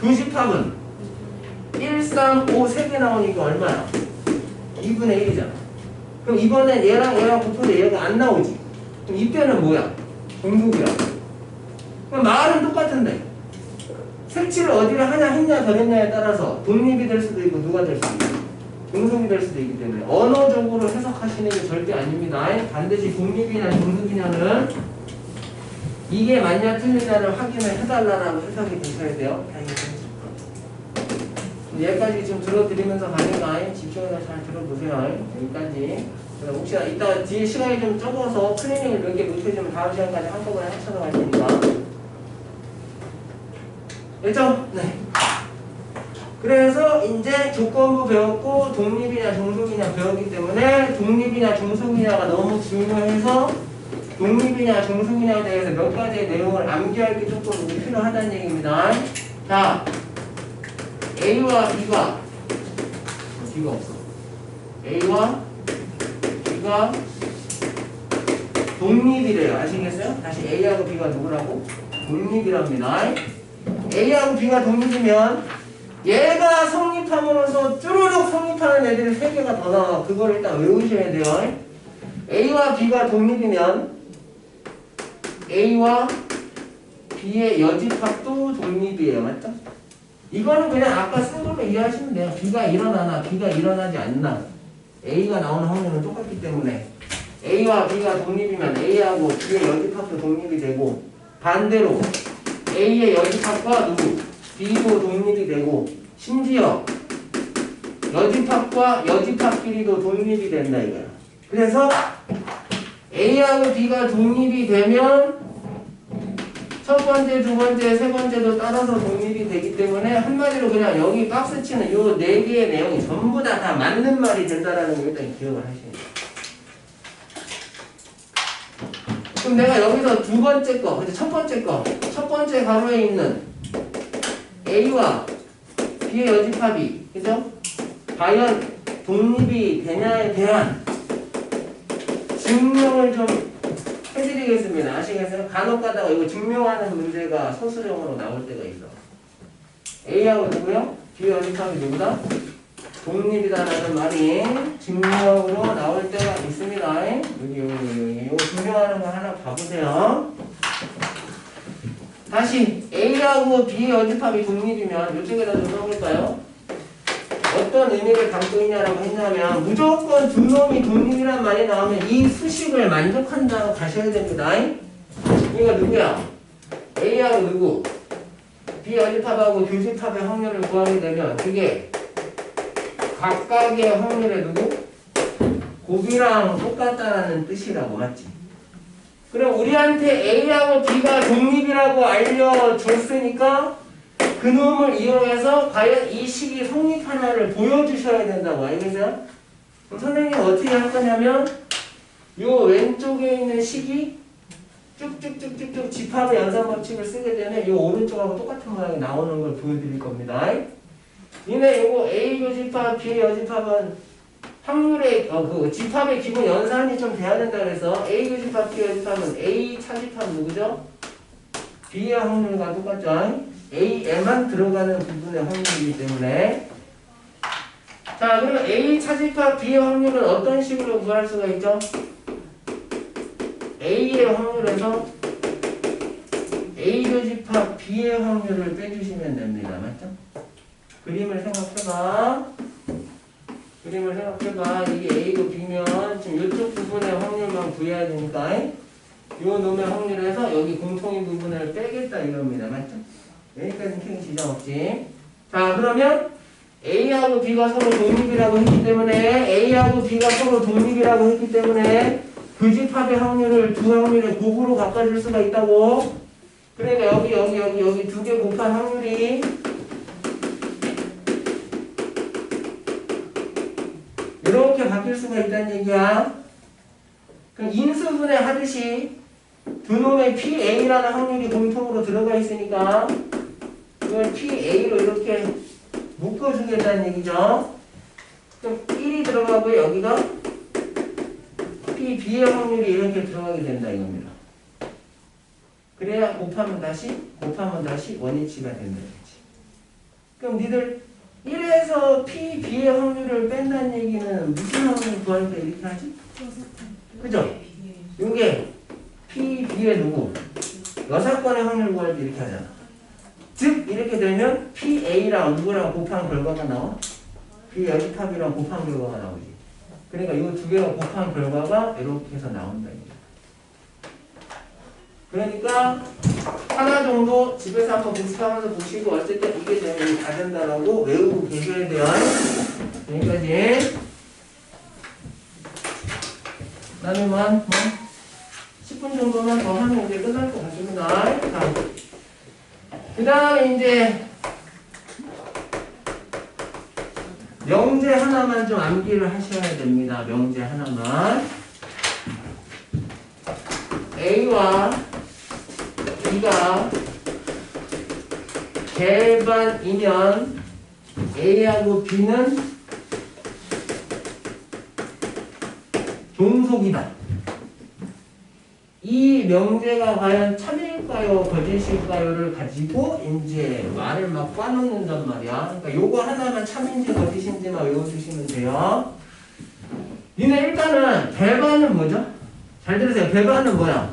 교집합은 1, 3, 5, 3개 나오니까 얼마야? 2분의 1이잖아. 그럼 이번엔 얘랑 곱해도 얘가 안 나오지. 그럼 이때는 뭐야? 종족이라고. 그럼 말은 똑같은데 색칠을 어디를 하냐 했냐 덜 했냐에 따라서 독립이 될 수도 있고 누가 될 수도 있고 종속이 될 수도 있기 때문에 언어적으로 해석하시는 게 절대 아닙니다. 반드시 독립이냐 종속이냐는 이게 맞냐 틀리냐를 확인을 해달라고 해석이 되셔야 돼요. 여기까지 좀 들어드리면서 가니까 집중해서 잘 들어보세요. 여기까지. 혹시나 이따 뒤에 시간이 좀 적어서 클리닝을 몇 개 못해주면 다음 시간까지 한꺼번에 합쳐서 갈 테니까. 됐죠? 네. 그래서 이제 조건부 배웠고 독립이냐 종속이냐 배웠기 때문에 독립이냐 종속이냐가 너무 중요해서 독립이냐 종속이냐에 대해서 몇 가지의 내용을 암기할 게 조금 필요하다는 얘기입니다. 자, A와 B가 없어. A와 B가 독립이래요. 아시겠어요? 다시 A하고 B가 누구라고? 독립이랍니다. A하고 B가 독립이면 얘가 성립함으로써 쭈루룩 성립하는 애들이 3개가 더 나와. 그걸 일단 외우셔야 돼요. A와 B가 독립이면 A와 B의 여집합도 독립이에요. 맞죠? 이거는 그냥 아까 쓴 걸로 이해하시면 돼요. B가 일어나나 B가 일어나지 않나 A가 나오는 확률은 똑같기 때문에 A와 B가 독립이면 A하고 B의 여집합도 독립이 되고 반대로 A의 여집합과 누구? B도 독립이 되고 심지어 여집합과 여집합끼리도 독립이 된다 이거야. 그래서 A하고 B가 독립이 되면 첫 번째, 두 번째, 세 번째도 따라서 독립이 되기 때문에 한마디로 그냥 여기 박스 치는 요 4개의 내용이 전부 다 맞는 말이 된다라는 걸 일단 기억을 하셔야 돼요. 그럼 내가 여기서 두 번째 거, 첫 번째 가로에 있는 A와 B의 여집합이, 그죠? 과연 독립이 되냐에 대한 증명을 좀 해드리겠습니다. 아시겠어요? 간혹 가다가 이거 증명하는 문제가 소수령으로 나올 때가 있어. A하고 누구요? B의 여집합이 누구다? 독립이다라는 말이 증명으로 나올 때가 있습니다. 여기. 이거 증명하는 거 하나 봐보세요. 다시 A하고 B의 여집합이 독립이면 이쪽에다 좀 써볼까요? 어떤 의미를 담고 있냐라고 했냐면 무조건 두 놈이 독립이란 말이 나오면 이 수식을 만족한다고 가셔야 됩니다. 이거 누구야? A하고 누구? B 여집합하고 교집합의 확률을 구하게 되면 그게 각각의 확률의 누구? 곱이랑 똑같다는 뜻이라고, 맞지? 그럼 우리한테 A하고 B가 독립이라고 알려줬으니까 그놈을 이용해서 과연 이 식이 성립하나를 보여주셔야 된다고, 알겠어요? 그럼 선생님이 어떻게 할 거냐면 요 왼쪽에 있는 식이 쭉쭉쭉쭉쭉 집합의 연산 법칙을 쓰게 되면 요 오른쪽하고 똑같은 모양이 나오는 걸 보여드릴 겁니다. 이네 요거 A 교집합, B 여집합은 확률의 그 집합의 기본 연산이 좀 돼야 된다 그래서 A 교집합, B 여집합은 A 차집합 누구죠? B의 확률과 똑같죠? A에만 들어가는 부분의 확률이기 때문에 자 그러면 A 차집합 B의 확률은 어떤 식으로 구할 수가 있죠? A의 확률에서 A 교집합 B의 확률을 빼주시면 됩니다. 맞죠? 그림을 생각해봐. 이게 A고 B면 지금 이쪽 부분의 확률만 구해야 되니까 요 놈의 확률에서 여기 공통인 부분을 빼겠다 이겁니다. 맞죠? 여기까지는 큰 지장 없지. 자 그러면 A하고 B가 서로 독립이라고 했기 때문에 그 집합의 확률을 두 확률의 곱으로 바꿔줄 수가 있다고. 그러니까 여기 두 개 곱한 확률이 이렇게 바뀔 수가 있다는 얘기야. 그럼 인수분해 하듯이 두 놈의 PA라는 확률이 공통으로 들어가 있으니까 이걸 PA로 이렇게 묶어주겠다는 얘기죠. 그럼 1이 들어가고 여기가 PB의 확률이 이렇게 들어가게 된다 이겁니다. 그래야 곱하면 다시 원위치가 된다 이거지. 그럼 니들 1에서 PB의 확률을 뺀다는 얘기는 무슨 확률을 구하니까 이렇게 하지? 그죠? 요게 PB의 누구? 여사건의 확률 구할 때 이렇게 하잖아. 즉 이렇게 되면 PA랑 누구랑 곱한 결과가 나와? B여집합이랑 곱한 결과가 나오지. 그러니까 이 두 개가 곱한 결과가 이렇게 해서 나온다. 그러니까 하나 정도 집에서 한번 복습하면서 보시고 어쨌든 이게 되면 다 된다라고 외우고 계셔야 돼요. 여기까지. 그다음에 뭐 10분 정도만 더 하면 이제 끝날 것 같습니다. 자, 그다음에 이제 명제 하나만 좀 암기를 하셔야 됩니다. 명제 하나만. A와 B가 개반이면 A하고 B는 종속이다. 이 명제가 과연 참일까요, 거짓일까요를 가지고 이제 말을 막 꽈놓는단 말이야. 그러니까 요거 하나만 참인지 거짓인지만 외워주시면 돼요. 니네 일단은 배반은 뭐죠? 잘 들으세요. 배반은 뭐야?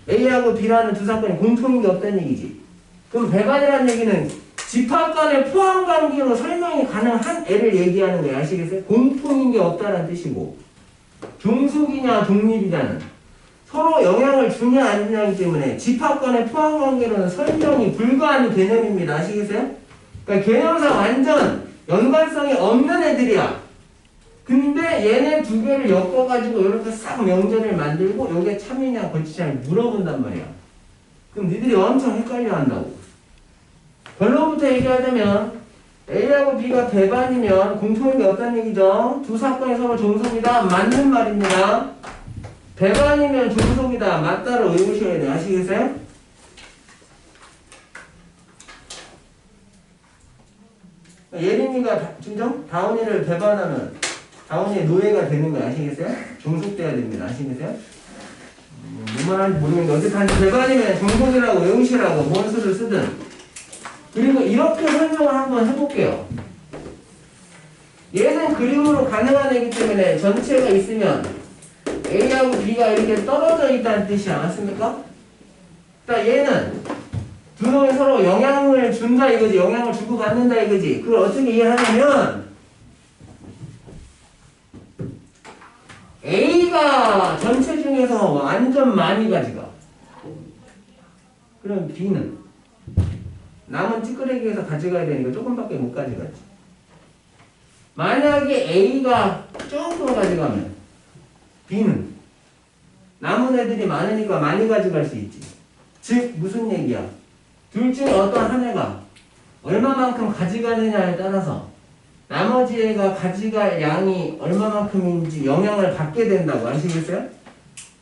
A하고 B라는 두 사건이 공통인 게 없다는 얘기지. 그럼 배반이라는 얘기는 집합 간의 포함관계로 설명이 가능한 애를 얘기하는 거야. 아시겠어요? 공통인 게 없다는 뜻이고 종속이냐 독립이냐는 서로 영향을 주냐 안 주냐이기 때문에 집합 간의 포함관계로는 설명이 불가한 개념입니다. 아시겠어요? 그러니까 개념상 완전 연관성이 없는 애들이야. 근데 얘네 두 개를 엮어가지고 이렇게 싹 명제를 만들고 이게 참이냐 거짓이냐 물어본단 말이야. 그럼 니들이 엄청 헷갈려 한다고. 결론부터 얘기하자면 A하고 B가 배반이면 공통인 게 없다는 얘기죠. 두 사건이 서로 종속이다. 맞는 말입니다. 배반이면 종속이다. 맞다로 외우셔야 돼요. 아시겠어요? 예린이가 진정? 다운이를 배반하면 다운이의 노예가 되는 거 아시겠어요? 종속돼야 됩니다. 아시겠어요? 뭔 말하는지 모르겠는데 어쨌든 배반이면 종속이라고 외우시라고 뭔 수를 쓰든. 그리고 이렇게 설명을 한번 해볼게요. 얘는 그림으로 가능한 애기 때문에 전체가 있으면 A하고 B가 이렇게 떨어져 있다는 뜻이야. 맞습니까? 그러니까 얘는 두 놈이 서로 영향을 준다 이거지. 영향을 주고 받는다 이거지. 그걸 어떻게 이해하냐면 A가 전체 중에서 완전 많이 가져가. 그럼 B는 남은 찌끄레기에서 가져가야 되니까 조금밖에 못 가져가지. 만약에 A가 조금 가져가면 B는 남은 애들이 많으니까 많이 가져갈 수 있지. 즉 무슨 얘기야? 둘 중에 어떤 한 애가 얼마만큼 가져가느냐에 따라서 나머지 애가 가져갈 양이 얼마만큼인지 영향을 받게 된다고 아시겠어요?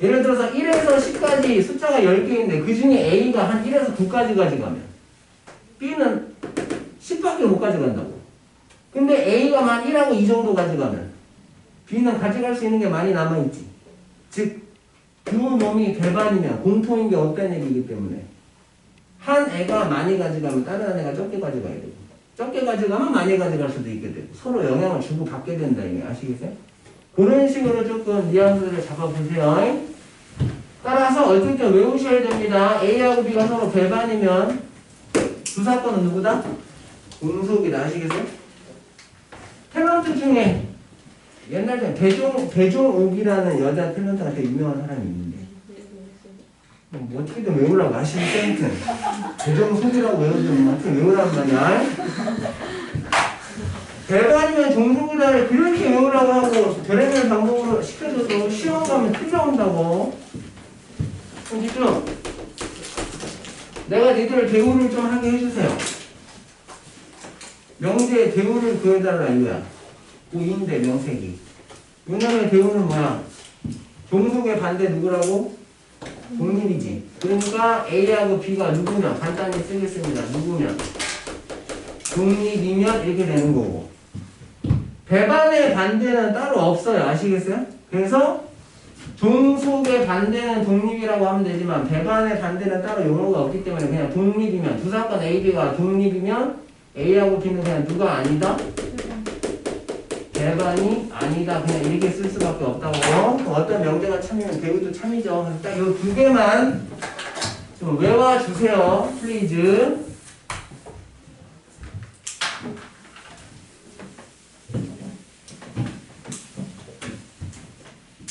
예를 들어서 1에서 10까지 숫자가 10개인데 그 중에 A가 한 1에서 9까지 가져가면 B는 10밖에 못 가져간다고. 근데 A가 만 1하고 2 정도 가져가면 B는 가져갈 수 있는 게 많이 남아있지. 즉 두 놈이 배반이면 공통인 게 없다는 얘기이기 때문에 한 애가 많이 가져가면 다른 한 애가 적게 가져가야 되고 적게 가져가면 많이 가져갈 수도 있게 되고 서로 영향을 주고 받게 된다 이게 아시겠어요? 그런 식으로 조금 뉘앙스를 잡아보세요. 따라서 어쨌든 외우셔야 됩니다. A하고 B가 서로 배반이면 두 사건은 누구다? 공속이다. 아시겠어요? 탤런트 중에 옛날에 배종옥이라는 여자 탤런트가 되게 유명한 사람이 있는데 뭐 어떻게든 외우라고 아시겠어요? 배종속이라고 외우면 어떻게 외우란 말이야? 배반이면 종속이다를 그렇게 외우라고 하고 별의별 방법으로 시켜줘도 시험 가면 틀려온다고. 그럼 집중. 내가 니들 대우를 좀 하게 해주세요. 명제에 대우를 구해달라 이거야. 우인대 명색이. 이놈의 대우는 뭐야? 종속의 반대 누구라고? 독립이지. 그러니까 A하고 B가 누구면 간단히 쓰겠습니다. 누구면? 독립이면 이렇게 되는 거고. 배반의 반대는 따로 없어요. 아시겠어요? 그래서 종속의 반대는 독립이라고 하면 되지만 배반의 반대는 따로 용어가 없기 때문에 그냥 독립이면 두 사건 A, B가 독립이면 A하고 B는 그냥 누가 아니다? 배반이 아니다. 그냥 이렇게 쓸 수밖에 없다고. 어떤 명제가 참이면 대우도 참이죠. 딱 이 두 개만 좀 외워주세요. 플리즈.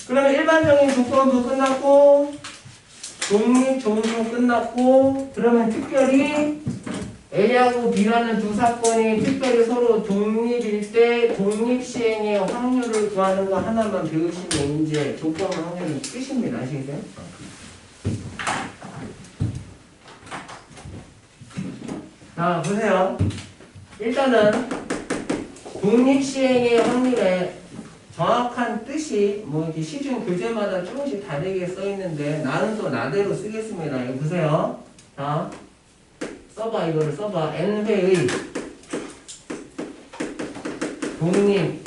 그러면 일반적인 조건도 끝났고 독립 종속 끝났고 그러면 특별히 A하고 B라는 두 사건이 특별히 서로 독립일 때 독립시행의 확률을 구하는 거 하나만 배우시면 이제 조건 확률이 끝입니다. 아시겠어요? 자 보세요. 일단은 독립시행의 확률의 정확한 뜻이 뭐 이렇게 시중 교재마다 조금씩 다르게 써 있는데 나는 또 나대로 쓰겠습니다. 이거 보세요. 자 써봐. 이거를 써봐. N회의 독립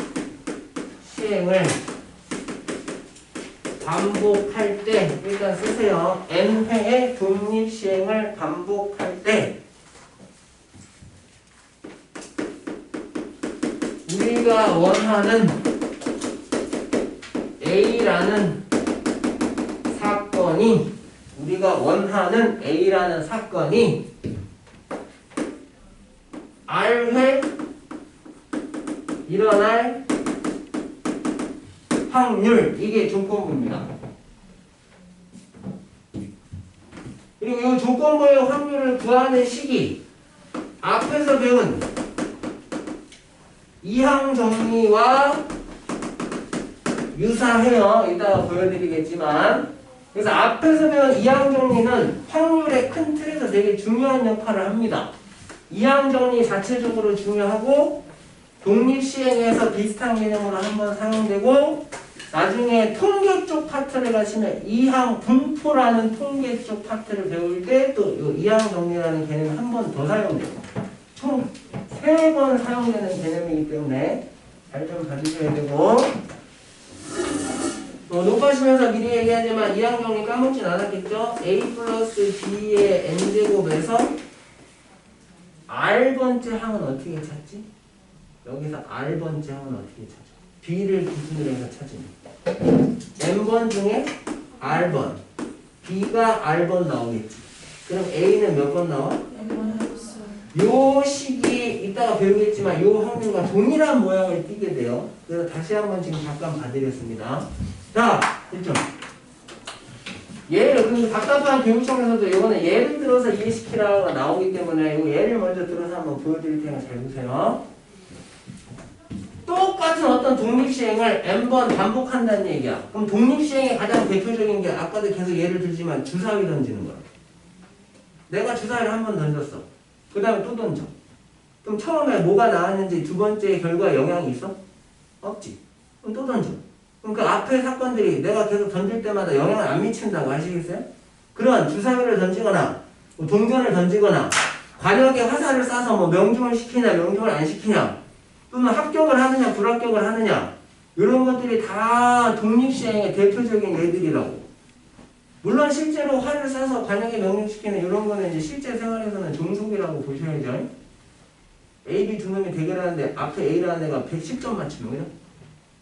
시행을 반복할 때 일단 쓰세요. N회의 독립 시행을 반복할 때 우리가 원하는 A라는 사건이 R회 일어날 확률 이게 조건부입니다. 그리고 이 조건부의 확률을 구하는 식이 앞에서 배운 이항 정리와 유사해요. 이따가 보여드리겠지만 그래서 앞에서 배운 이항 정리는 확률의 큰 틀에서 되게 중요한 역할을 합니다. 이항 정리 자체적으로 중요하고 독립시행에서 비슷한 개념으로 한번 사용되고 나중에 통계 쪽 파트를 가시면 이항 분포라는 통계 쪽 파트를 배울 때 또 이항 정리라는 개념이 한 번 더 사용돼요. 총 3번 사용되는 개념이기 때문에 잘 좀 봐주셔야 되고 녹화하시면서 미리 얘기하지만 이항 정리 까먹진 않았겠죠? A 플러스 B의 N제곱에서 R번째 항은 어떻게 찾지? 여기서 R번째 항은 어떻게 찾죠? B를 기준으로 해서 찾으면 N번 중에 R번 B가 R번 나오겠지. 그럼 A는 몇 번 나와? 요 식이 이따가 배우겠지만 요 확률과 동일한 모양을 띠게 돼요. 그래서 다시 한번 지금 잠깐 봐드렸습니다. 자, 1점. 예를 그리고 답답한 교육청에서도 이거는 예를 들어서 이해시키라고 나오기 때문에 이 예를 먼저 들어서 한번 보여드릴 테니까 잘 보세요. 똑같이 똑같은 어떤 독립시행을 n번 반복한다는 얘기야. 그럼 독립시행의 가장 대표적인 게 아까도 계속 예를 들지만 주사위 던지는 거야. 내가 주사위를 한 번 던졌어. 그 다음에 또 던져. 그럼 처음에 뭐가 나왔는지 두 번째 결과에 영향이 있어? 없지. 그럼 또 던져. 그럼 그 앞에 사건들이 내가 계속 던질 때마다 영향을 안 미친다고 아시겠어요? 그런 주사위를 던지거나 뭐 동전을 던지거나 관역에 화살을 쏴서 뭐 명중을 시키냐 명중을 안 시키냐 또는 합격을 하느냐 불합격을 하느냐 이런 것들이 다 독립시행의 대표적인 예들이라고. 물론 실제로 활을 쏴서 관역에 명중시키는 이런 거는 이제 실제 생활에서는 종속이라고 보셔야죠. A, B 두 놈이 대결하는데 앞에 A라는 애가 110점 맞추면 그냥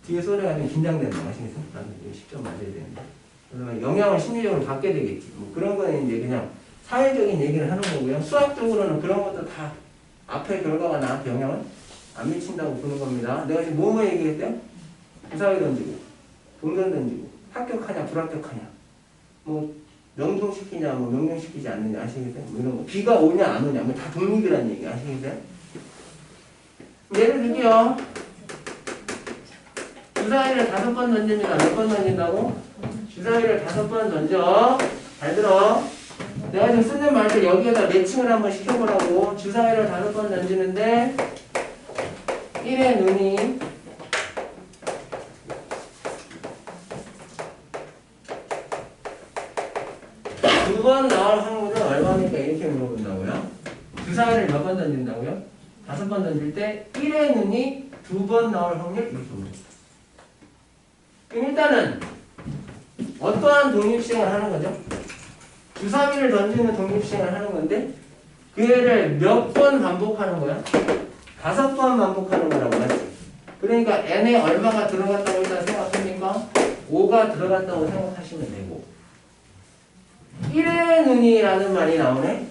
뒤에 소리가 좀 긴장된다. 아시겠어요? 나는 10점 맞아야 되는데. 그래서 영향을 심리적으로 받게 되겠지. 뭐 그런 거는 이제 그냥 사회적인 얘기를 하는 거고요. 수학적으로는 그런 것도 다 앞에 결과가 나한테 영향을 안 미친다고 보는 겁니다. 내가 지금 뭐뭐 얘기했대요? 주사위 던지고, 동전 던지고, 합격하냐, 불합격하냐, 뭐 명중시키냐, 뭐 명중시키지 않느냐, 아시겠어요? 뭐 이런 거. 비가 오냐, 안 오냐, 뭐 다 독립이라는 얘기, 아시겠어요? 예를 들게요. 주사위를 5번 던집니다. 몇 번 던진다고? 주사위를 5번 던져. 잘 들어. 내가 지금 쓰는 말들 여기에다 매칭을 한번 시켜보라고. 주사위를 5번 던지는데 1의 눈이 두 번 나올 확률은 얼마니까 이렇게 물어본다고요? 주사위를 몇 번 던진다고요? 5번 던질 때 1의 눈이 2번 나올 확률 이렇게 물어봅니다. 그럼 일단은 어떠한 독립시행을 하는 거죠? 주사위를 던지는 독립시행을 하는 건데 그 애를 몇 번 반복하는 거야? 5번 반복하는 거라고 맞지? 그러니까 n에 얼마가 들어갔다고 일단 생각합니까? 5가 들어갔다고 생각하시면 되고 1의 눈이라는 말이 나오네?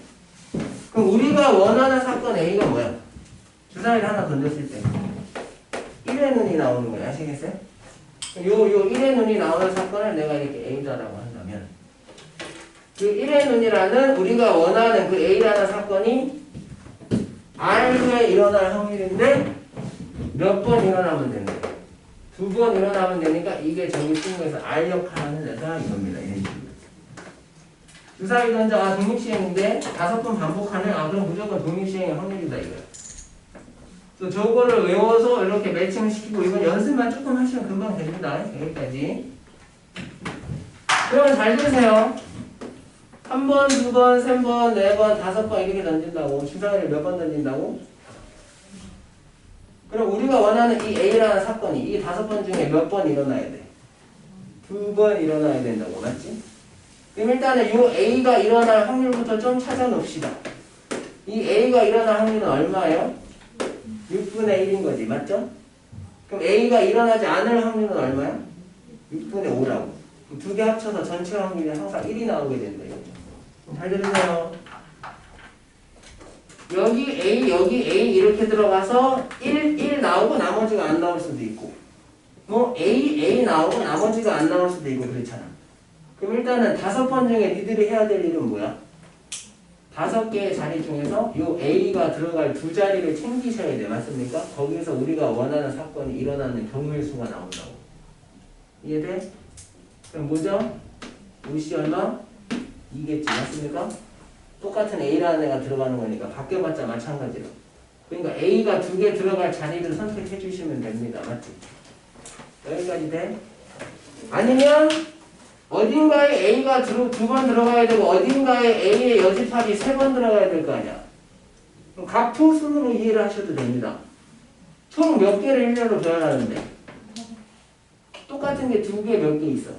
그럼 우리가 원하는 사건 A가 뭐야? 주사위를 하나 던졌을 때 1의 눈이 나오는 거야. 아시겠어요? 요 1의 눈이 나오는 사건을 내가 이렇게 A다라고 한다면 그 1의 눈이라는 우리가 원하는 그 A라는 사건이 R에 일어날 확률인데 몇 번 일어나면 되는 거야? 2번 일어나면 되니까 이게 저기 쓴 거에서 R 역할하는 애가 이겁니다. 이런 식으로. 주사위 던져 아 독립시행인데 5번 반복하네. 아 그럼 무조건 독립시행의 확률이다 이거야. 그래서 저거를 외워서 이렇게 매칭을 시키고 이건 연습만 조금 하시면 금방 됩니다. 여기까지. 그러면 잘 들으세요. 1번, 2번, 3번, 4번, 5번 이렇게 던진다고. 주사위를 몇 번 던진다고? 그럼 우리가 원하는 이 A라는 사건이 이 5번 중에 몇 번 일어나야 돼? 2번 일어나야 된다고. 맞지? 그럼 일단은 이 A가 일어날 확률부터 좀 찾아놓읍시다. 이 A가 일어날 확률은 얼마예요? 6분의 1인 거지. 맞죠? 그럼 A가 일어나지 않을 확률은 얼마야? 6분의 5라고. 두 개 합쳐서 전체 확률이 항상 1이 나오게 된다. 잘 들으세요. 여기 A 이렇게 들어가서 1 나오고 나머지가 안 나올 수도 있고 뭐 A 나오고 나머지가 안 나올 수도 있고 그렇잖아. 그럼 일단은 5번 중에 니들이 해야 될 일은 뭐야? 5개의 자리 중에서 요 A가 들어갈 2자리를 챙기셔야 돼. 맞습니까? 거기에서 우리가 원하는 사건이 일어나는 경우의 수가 나온다고. 이해돼? 그럼 뭐죠? 옷이 얼마? 2겠지. 맞습니까? 똑같은 A라는 애가 들어가는 거니까 바뀌어봤자 마찬가지로. 그러니까 A가 2개 들어갈 자리를 선택해 주시면 됩니다. 맞지? 여기까지 돼? 아니면 어딘가에 A가 2번 들어가야 되고 어딘가에 A의 여집합이 3번 들어가야 될 거 아니야. 그럼 각토순으로 이해를 하셔도 됩니다. 총 몇 개를 일렬로 배열하는데 똑같은 게 2개 몇 개 있어?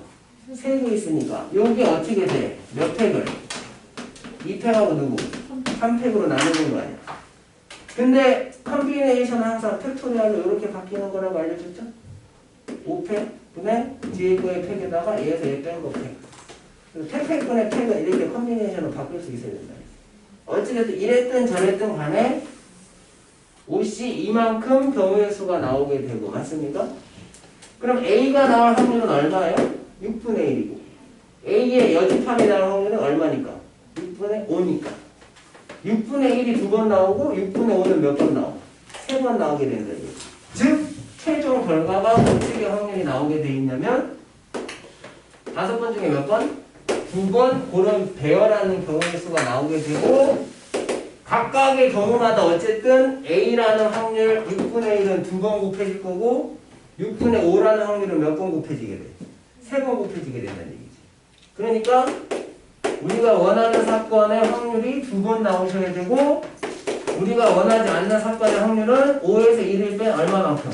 3개 있으니까 여기 어떻게 돼? 몇 팩을? 2팩하고 누구? 3팩으로 나누는 거 아니야. 근데 컴비네이션은 항상 팩토리얼로 이렇게 바뀌는 거라고 알려줬죠? 5팩 분의 뒤에 거의 팩에다가 얘에서 얘 뺀 거 팩. 팩분의 팩은 이렇게 컴비네이션으로 바꿀 수 있어야 된다. 어찌됐든 이랬든 저랬든 간에 옷이 이만큼 경우의 수가 나오게 되고 맞습니까? 그럼 A가 나올 확률은 얼마예요? 6분의 1이고 A의 여집합이 나올 확률은 얼마니까? 6분의 5니까 6분의 1이 2번 나오고 6분의 5는 몇 번 나와? 3번 나오게 된다. 즉 최종 결과가 어떻게 확률이 나오게 돼 있냐면 5번 중에 몇 번? 2번 그런 배열하는 경우의 수가 나오게 되고 각각의 경우마다 어쨌든 A라는 확률 6분의 1은 2번 곱해질 거고 6분의 5라는 확률은 몇 번 곱해지게 돼? 3번 곱해지게 된다는 얘기지. 그러니까 우리가 원하는 사건의 확률이 2번 나오셔야 되고 우리가 원하지 않는 사건의 확률은 5에서 1을 뺀 얼마만큼?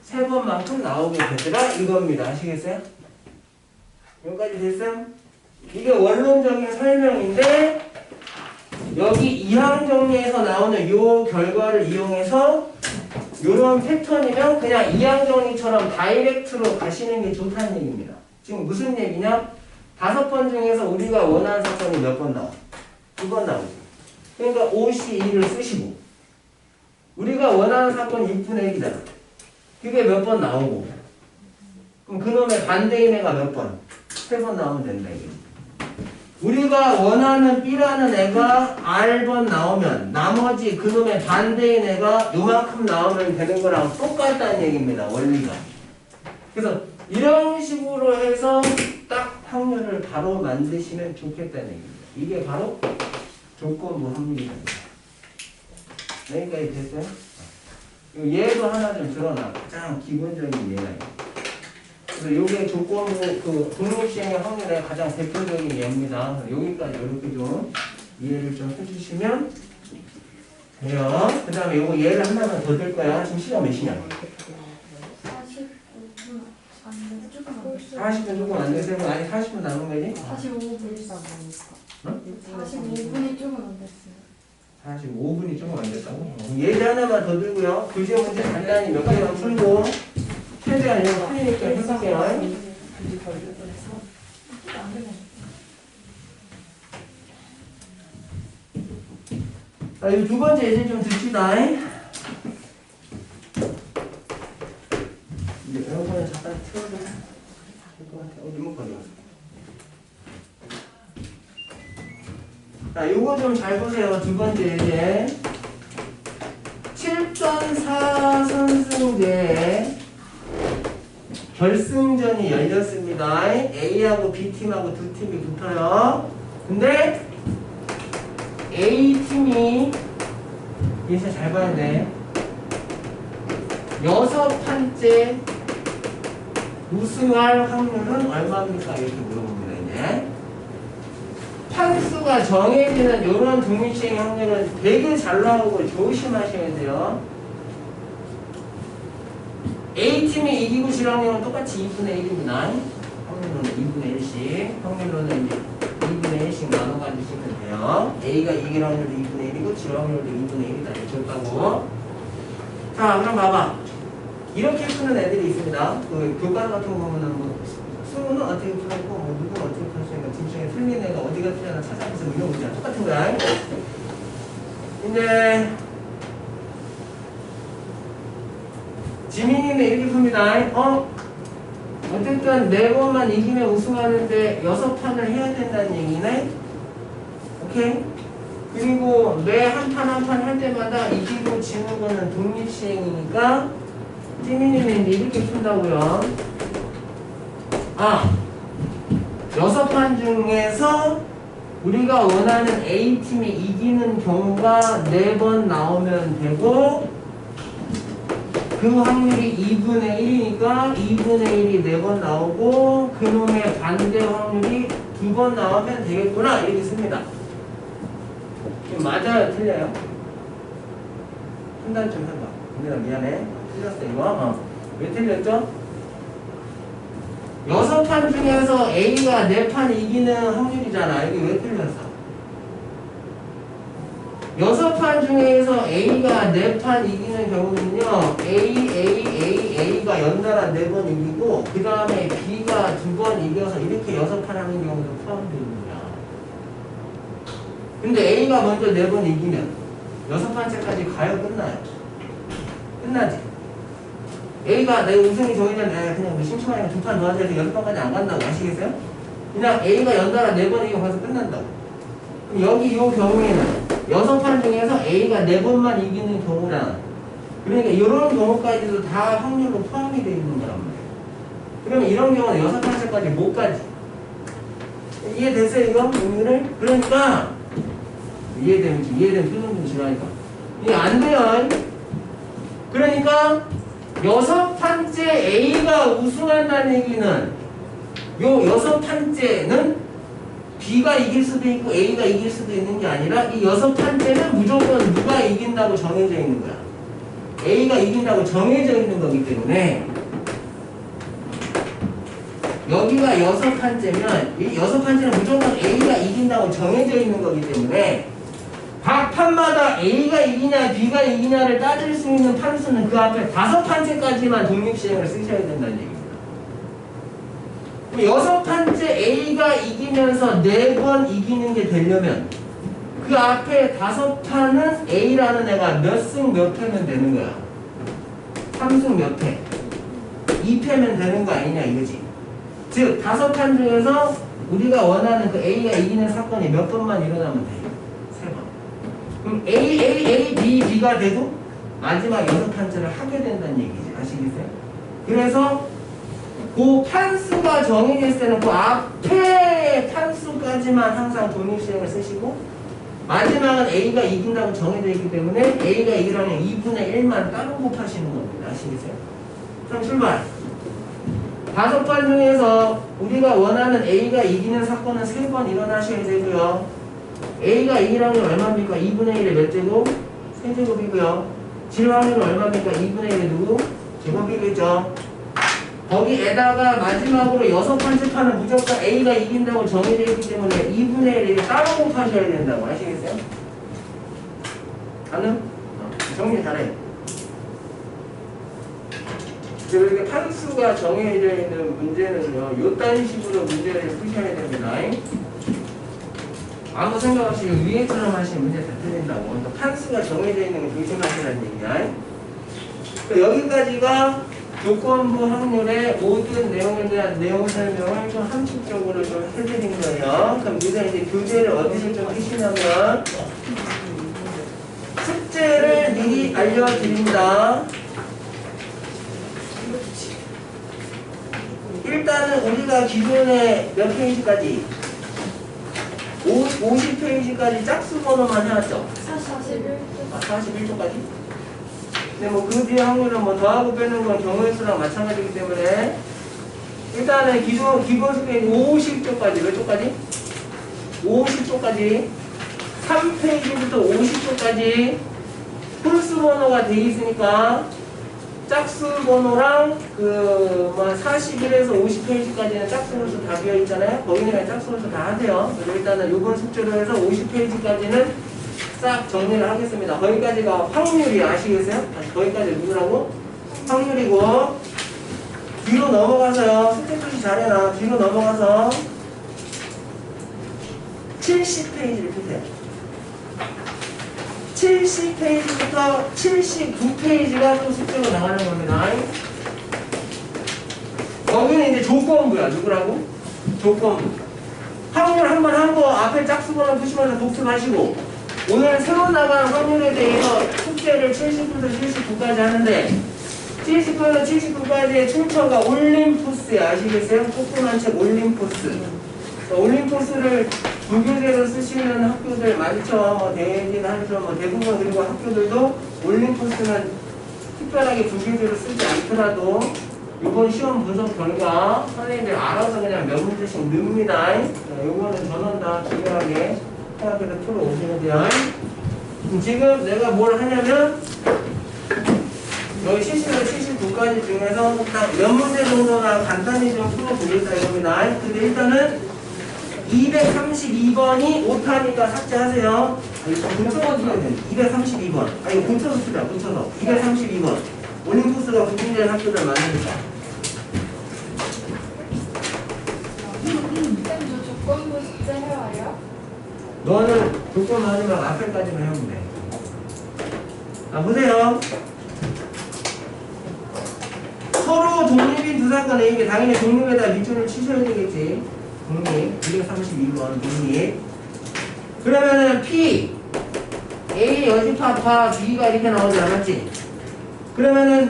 3번만큼 나오게 되더라 이겁니다. 아시겠어요? 여기까지 됐어요? 이게 원론적인 설명인데 여기 이항 정리에서 나오는 이 결과를 이용해서 이런 패턴이면 그냥 이항 정리처럼 다이렉트로 가시는 게 좋다는 얘기입니다. 지금 무슨 얘기냐? 5번 중에서 우리가 원하는 사건이 몇 번 나와? 2번 나오죠. 그러니까 5C2를 쓰시고 우리가 원하는 사건이 6분의 1이잖아. 그게 몇 번 나오고 그럼 그놈의 반대인 애가 몇 번? 3번 나오면 된다 이게. 우리가 원하는 B라는 애가 R번 나오면 나머지 그놈의 반대인 애가 요만큼 나오면 되는 거랑 똑같다는 얘기입니다. 원리가. 그래서 이런 식으로 해서 딱 확률을 바로 만드시면 좋겠다는 얘기입니다. 이게 바로 조건부 확률이다. 여기까지 됐어요? 얘도 하나 좀 드러나. 가장 기본적인 예가. 그래서 요게 조건부 그 독립시행의 확률의 가장 대표적인 예입니다. 여기까지 이렇게 좀 이해를 좀 해주시면 돼요. 그 다음에 요거 예를 하나만 더 들 거야. 지금 시간 몇 시냐? 40분 조금 안 됐어요. 아니 40분 남은 거지? 45분이 조금 안 됐어요. 45분이 조금 안 됐다고? 예제 하나만 더 들고요. 교재 문제 간단히 몇 개만 풀고 최대한 이거 풀리니까 해볼게요. 자, 이 두 번째 예제 좀 듭시다. 이제 에어컨을 잠깐 틀어도 될 것 같아. 리모컨이. 자, 요거 좀 잘 보세요. 두 번째 예제. 7전 4선승제 결승전이 열렸습니다. A하고 B팀하고 두 팀이 붙어요. 근데 A팀이 이제 잘 봐야 돼. 6판째 우승할 확률은 얼마입니까? 이렇게 물어봅니다. 이제 판수가 정해지는 이런 독립시행 확률은 되게 잘 나오고 조심하셔야 돼요. A팀이 이기고 질 확률은 똑같이 2분의 1입니다. 확률로는 2분의 1씩. 확률로는 이제 2분의 1씩 나눠 가주시면 돼요. A가 이길 확률도 2분의 1이고 질 확률도 2분의 1이다. 이렇게 줬다고. 자, 그럼 봐봐. 이렇게 푸는 애들이 있습니다. 그 교과서 같은 거 보면은 뭐 수는 어떻게 풀었고 뭐 누구는 어떻게 풀었으니까 둘 중에 틀린 애가 어디가 틀렸나 찾아보면서 이런 문제야. 똑같은 거야. 이제 지민이는 이렇게 풉니다. 어쨌든 4번만 이기면 우승하는데 6판을 해야 된다는 얘기네. 오케이? 그리고 매 한 판 한 판 할 때마다 이기고 지는 거는 독립시행이니까 지민이는 이제 이렇게 푼다고요. 6판 중에서 우리가 원하는 A팀이 이기는 경우가 4번 나오면 되고 그 확률이 2분의 1이니까 2분의 1이 4번 나오고 그놈의 반대 확률이 2번 나오면 되겠구나 이렇게 씁니다. 맞아요? 틀려요? 판단 좀 해봐. 근데 나 미안해. 틀렸어 이거. 왜 틀렸죠? 6판 중에서 A가 4판 이기는 확률이잖아. 이게 왜 틀렸어? 6판 중에서 A가 4판 이기는 경우는요. A가 연달아 4번 이기고 그 다음에 B가 2번 이겨서 이렇게 6판 하는 경우도 포함됩니다. 근데 A가 먼저 4번 이기면 6판째까지 가요? 끝나요? 끝나지? A가 내 우승이 정해지면 그냥 뭐 심심하니까 2판 더 하자 해서 6판까지 안 간다고 아시겠어요? 그냥 A가 연달아 4번 이기고 가서 끝난다고. 그럼 여기 이 경우에는 6판 중에서 A가 4번만 이기는 경우랑 그러니까 이런 경우까지도 다 확률로 포함이 되어 있는 거란 말이에요. 그러면 이런 경우는 6번째까지 못 가지. 이해됐어요, 이거? 의미를? 그러니까, 이해되면 표정 좀 지나니까. 이게 안 돼요. 그러니까, 6판째 A가 우승한다는 얘기는, 요 6판째는 B가 이길 수도 있고 A가 이길 수도 있는 게 아니라, 이 6판째는 무조건 누가 이긴다고 정해져 있는 거야. A가 이긴다고 정해져 있는 거기 때문에, 여기가 6판째면 이 6판째는 무조건 A가 이긴다고 정해져 있는 거기 때문에 각 판마다 A가 이기냐 B가 이기냐를 따질 수 있는 판수는 그 앞에 5판째까지만 독립시행을 쓰셔야 된다는 얘기입니다. 6판째 A가 이기면서 4번 이기는 게 되려면 그 앞에 5판은 A라는 애가 몇 승 몇 패면 되는 거야. 3승 몇 패. 2패면 되는 거 아니냐 이거지. 즉 5판 중에서 우리가 원하는 그 A가 이기는 사건이 몇 번만 일어나면 돼? 3번. 그럼 A, B, B가 돼도 마지막 6판째를 하게 된다는 얘기지. 아시겠어요? 그래서 그 판수가 정해져 있을 때는 그 앞에 판수까지만 항상 독립시행을 쓰시고 마지막은 A가 이긴다고 정해져 있기 때문에 A가 이기려면 2분의 1만 따로 곱하시는 겁니다. 아시겠어요? 그럼 출발! 5판 중에서 우리가 원하는 A가 이기는 사건은 3번 일어나셔야 되고요. A가 이기라는 건 얼마입니까? 2분의 1의 몇 제곱? 세제곱이고요. 질 확률은 얼마입니까? 2분의 1의 누구? 제곱이겠죠. 거기에다가 마지막으로 6번째 판은 무조건 A가 이긴다고 정해져 있기 때문에 2분의 1을 따로 곱하셔야 된다고 아시겠어요? 가능? 정리 잘해. 이렇게 판수가 정해져 있는 문제는요, 요딴 식으로 문제를 푸셔야 됩니다. 아무 생각 없이 위에처럼 하시면 문제 다 틀린다고. 그러니까 판수가 정해져 있는 거 조심하시라는 얘기야. 여기까지가 조건부 확률의 모든 내용에 대한 내용 설명을 좀 함축적으로 좀 해드린 거예요. 그럼 우리가 이제 교재를 어디서 좀 하시냐면, 숙제를 미리 알려드립니다. 일단은 우리가 기존에 몇 페이지까지? 50페이지까지 짝수 번호만 해왔죠? 41조까지? 근데 뭐 그 뒤에 확률은 뭐 더하고 빼는 건 경우의 수랑 마찬가지이기 때문에 일단은 기본 숙제 50조까지, 몇 조까지? 50조까지 3페이지부터 50조까지 홀수 번호가 돼 있으니까 짝수 번호랑 그 뭐 41에서 50페이지까지는 짝수 홀수 다 비어 있잖아요. 거기는 그냥 짝수 홀수 다 하세요. 그래서 일단은 이번 숙제로 해서 50페이지까지는 싹 정리를 하겠습니다. 거기까지가 확률이 아시겠어요? 거기까지 누구라고? 확률이고 뒤로 넘어가서요. 숙제 표시 잘해놔. 뒤로 넘어가서 70페이지를 펴세요. 70페이지부터 79페이지가 또 숙제로 나가는 겁니다. 여기는 이제 조건부야. 누구라고? 조건부. 확률 한번 하고 앞에 짝수번호 푸시면서 복습하시고 오늘 새로 나간 확률에 대해서 숙제를 70부터 79까지 하는데 70부터 79까지의 출처가 올림포스 아시겠어요? 조그만 책 올림포스. 올림포스를 부교재로 쓰시는 학교들 많죠. 뭐 대진 하죠. 뭐 대부분 그리고 학교들도 올림포스는 특별하게 부교재로 쓰지 않더라도 이번 시험 분석 결과 선생님들 알아서 그냥 몇 문제씩 넣습니다. 요거는 전원 다 중요하게 생각해서 풀어 오시면 돼요. 지금 내가 뭘 하냐면 여기 70에서 79까지 중에서 딱 몇 문제 정도나 간단히 좀 풀어보겠다 이겁니다. 근데 일단은 232번이 오타니까 삭제하세요. 이거 붙여서 써야 돼. 232번. 이거 붙여서 쓰자. 붙여서. 232번. 올림포스가 국민대 학교들 많으니까. 조건부 숙제 해와요? 너는 조건 하지 말고 앞에까지만 하면 돼. 자, 보세요. 서로 독립인 두 사건 A인데 당연히 독립에다 밑줄을 치셔야 되겠지. 독립. 232번 독립. 그러면은 P A 여집합 파 B가 이렇게 나오지 않았지? 그러면은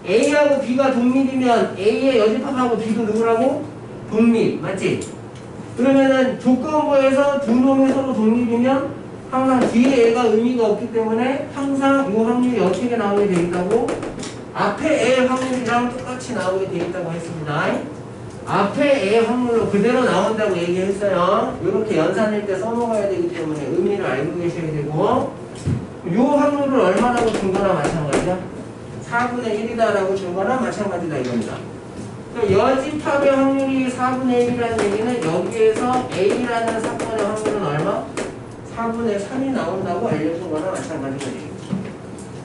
A하고 B가 독립이면 A의 여집합하고 B도 누구라고? 독립. 맞지? 그러면은 조건부에서 두 놈이 서로 독립이면 항상 뒤에 A가 의미가 없기 때문에 항상 이 확률이 어떻게 나오게 돼 있다고? 앞에 A 확률이랑 똑같이 나오게 돼 있다고 했습니다. 앞에 A 확률로 그대로 나온다고 얘기했어요. 이렇게 연산일 때 써먹어야 되기 때문에 의미를 알고 계셔야 되고, 이 확률을 얼마라고 준 거나 마찬가지야. 4분의 1이다라고 준 거나 마찬가지다 이겁니다. 여집합의 확률이 4분의 1이라는 얘기는 여기에서 A라는 사건의 확률은 얼마? 4분의 3이 나온다고 알려준 거나 마찬가지가 되겠죠.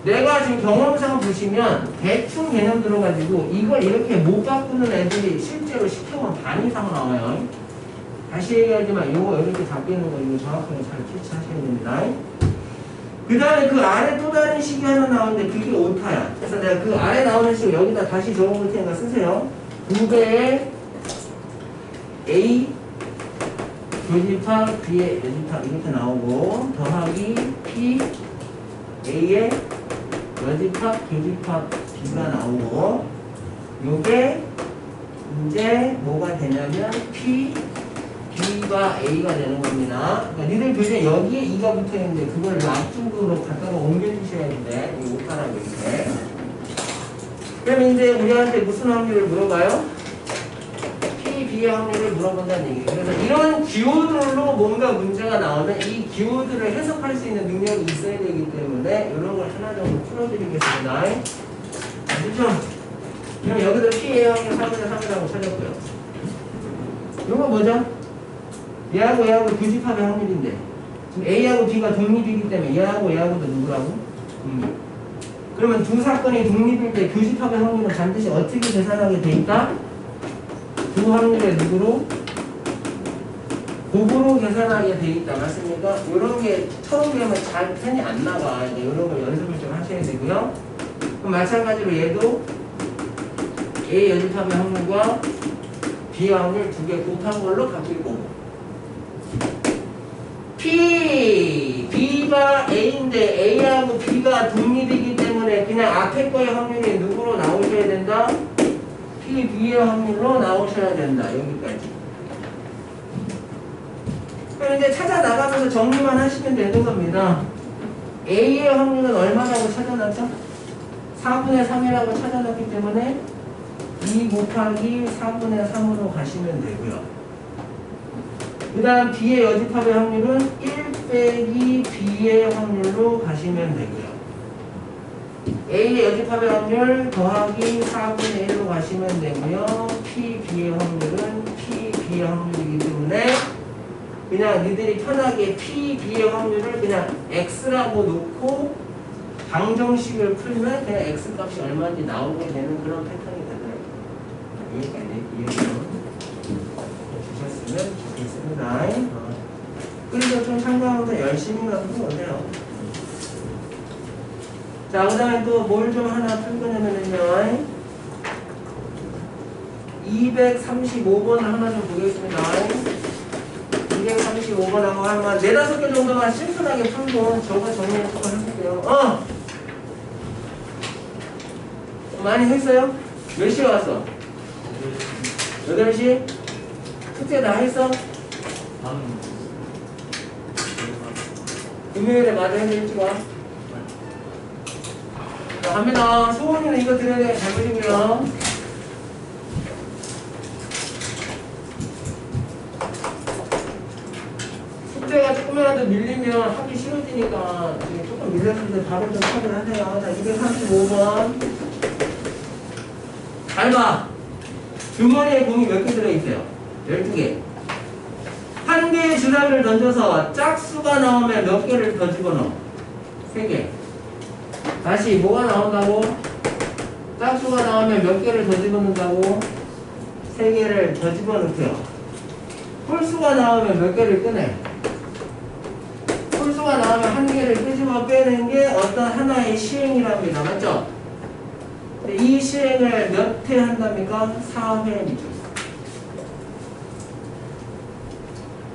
내가 지금 경험상 보시면 대충 개념 들어가지고 이걸 이렇게 못 바꾸는 애들이 실제로 시켜보면 반 이상 나와요. 다시 얘기하지만 이거 이렇게 바뀌는 거 이거 정확하게 잘 캐치하셔야 됩니다. 그 다음에 그 아래 또 다른 식이 하나 나오는데 그게 오타야. 그래서 내가 그 아래 나오는 식을 여기다 다시 적어볼 테니까 쓰세요. 2배의 A 교집합 B의 여집합 이렇게 나오고 더하기 P A의 여집합 교집합 B가 나오고 요게 이제 뭐가 되냐면 P B가 A가 되는 겁니다. 그러니까 니들 교재 여기에 2가 붙어 있는데 그걸 앞쪽으로 갖다가 옮겨주셔야 되는데 이 오타라고 이렇게. 그럼 이제 우리한테 무슨 확률을 물어봐요? P, B의 확률을 물어본다는 얘기예요. 그래서 이런 기호들로 뭔가 문제가 나오면 이 기호들을 해석할 수 있는 능력이 있어야 되기 때문에 이런 걸 하나 정도 풀어드리겠습니다. 아시죠? 그럼 여기도 P의 확률 3분의 3이라고 찾았고요. 이거 뭐죠? 얘하고 얘하고 교집합의 확률인데 지금 A하고 B가 독립이기 때문에 얘하고 얘하고도 누구라고? 그러면 두 사건이 독립일 때 교집합의 확률은 반드시 어떻게 계산하게 돼 있다? 두 확률의 누구로? 곱으로 계산하게 돼 있다. 맞습니까? 이런 게 처음 배우면 잘 편이 안 나가. 이런 걸 연습을 좀 하셔야 되고요. 그럼 마찬가지로 얘도 A 여집합의 확률과 B 확률 두 개 곱한 걸로 바뀔 거고. P, B가 A인데 A하고 B가 독립이기 때문에 그냥 앞에 거의 확률이 누구로 나오셔야 된다? P, B의 확률로 나오셔야 된다. 여기까지. 그럼 이제 찾아 나가면서 정리만 하시면 되는 겁니다. A의 확률은 얼마라고 찾아놨죠? 4분의 3이라고 찾아놨기 때문에 2 곱하기 4분의 3으로 가시면 되고요. 그 다음 B의 여집합의 확률은 1 빼기 B의 확률로 가시면 되고요. A의 여집합의 확률 더하기 4분의 1로 가시면 되고요. P, B의 확률은 P, B의 확률이기 때문에 그냥 니들이 편하게 P, B의 확률을 그냥 X라고 놓고 방정식을 풀면 그냥 X 값이 얼마인지 나오게 되는 그런 패턴이 되더라고요. 여기까지 이해를 주셨으면 좋겠습니다. 그래서 좀 참고하면서 열심히 가도 어때요? 자, 그 다음에 또 뭘 좀 하나 풀 거냐면요. 235번을 하나 좀 보겠습니다. 235번하고 한 4-5개 정도만 심플하게 풀고 저거 정리해 좀 해볼게요. 많이 했어요? 몇 시에 왔어? 8시? 숙제 다 했어? 금요일에 마저 해서 일찍 와. 자, 갑니다. 소원이는 이거 드려야 돼. 잘 보시고요. 숙제가 조금이라도 밀리면 하기 싫어지니까 지금 조금 밀렸을 때 바로 좀 확인하세요. 자, 235번. 잘 봐. 주머니에 공이 몇 개 들어있어요? 12개. 한 개의 주사위를 던져서 짝수가 나오면 몇 개를 더 집어넣어? 3개. 다시 뭐가 나온다고? 짝수가 나오면 몇 개를 더 집어넣는다고? 3개를 더 집어넣고요. 홀수가 나오면 몇 개를 꺼내? 홀수가 나오면 한 개를 끄집어 빼는 게 어떤 하나의 시행이랍니다. 맞죠? 이 시행을 몇 회 한답니까? 4회입니다.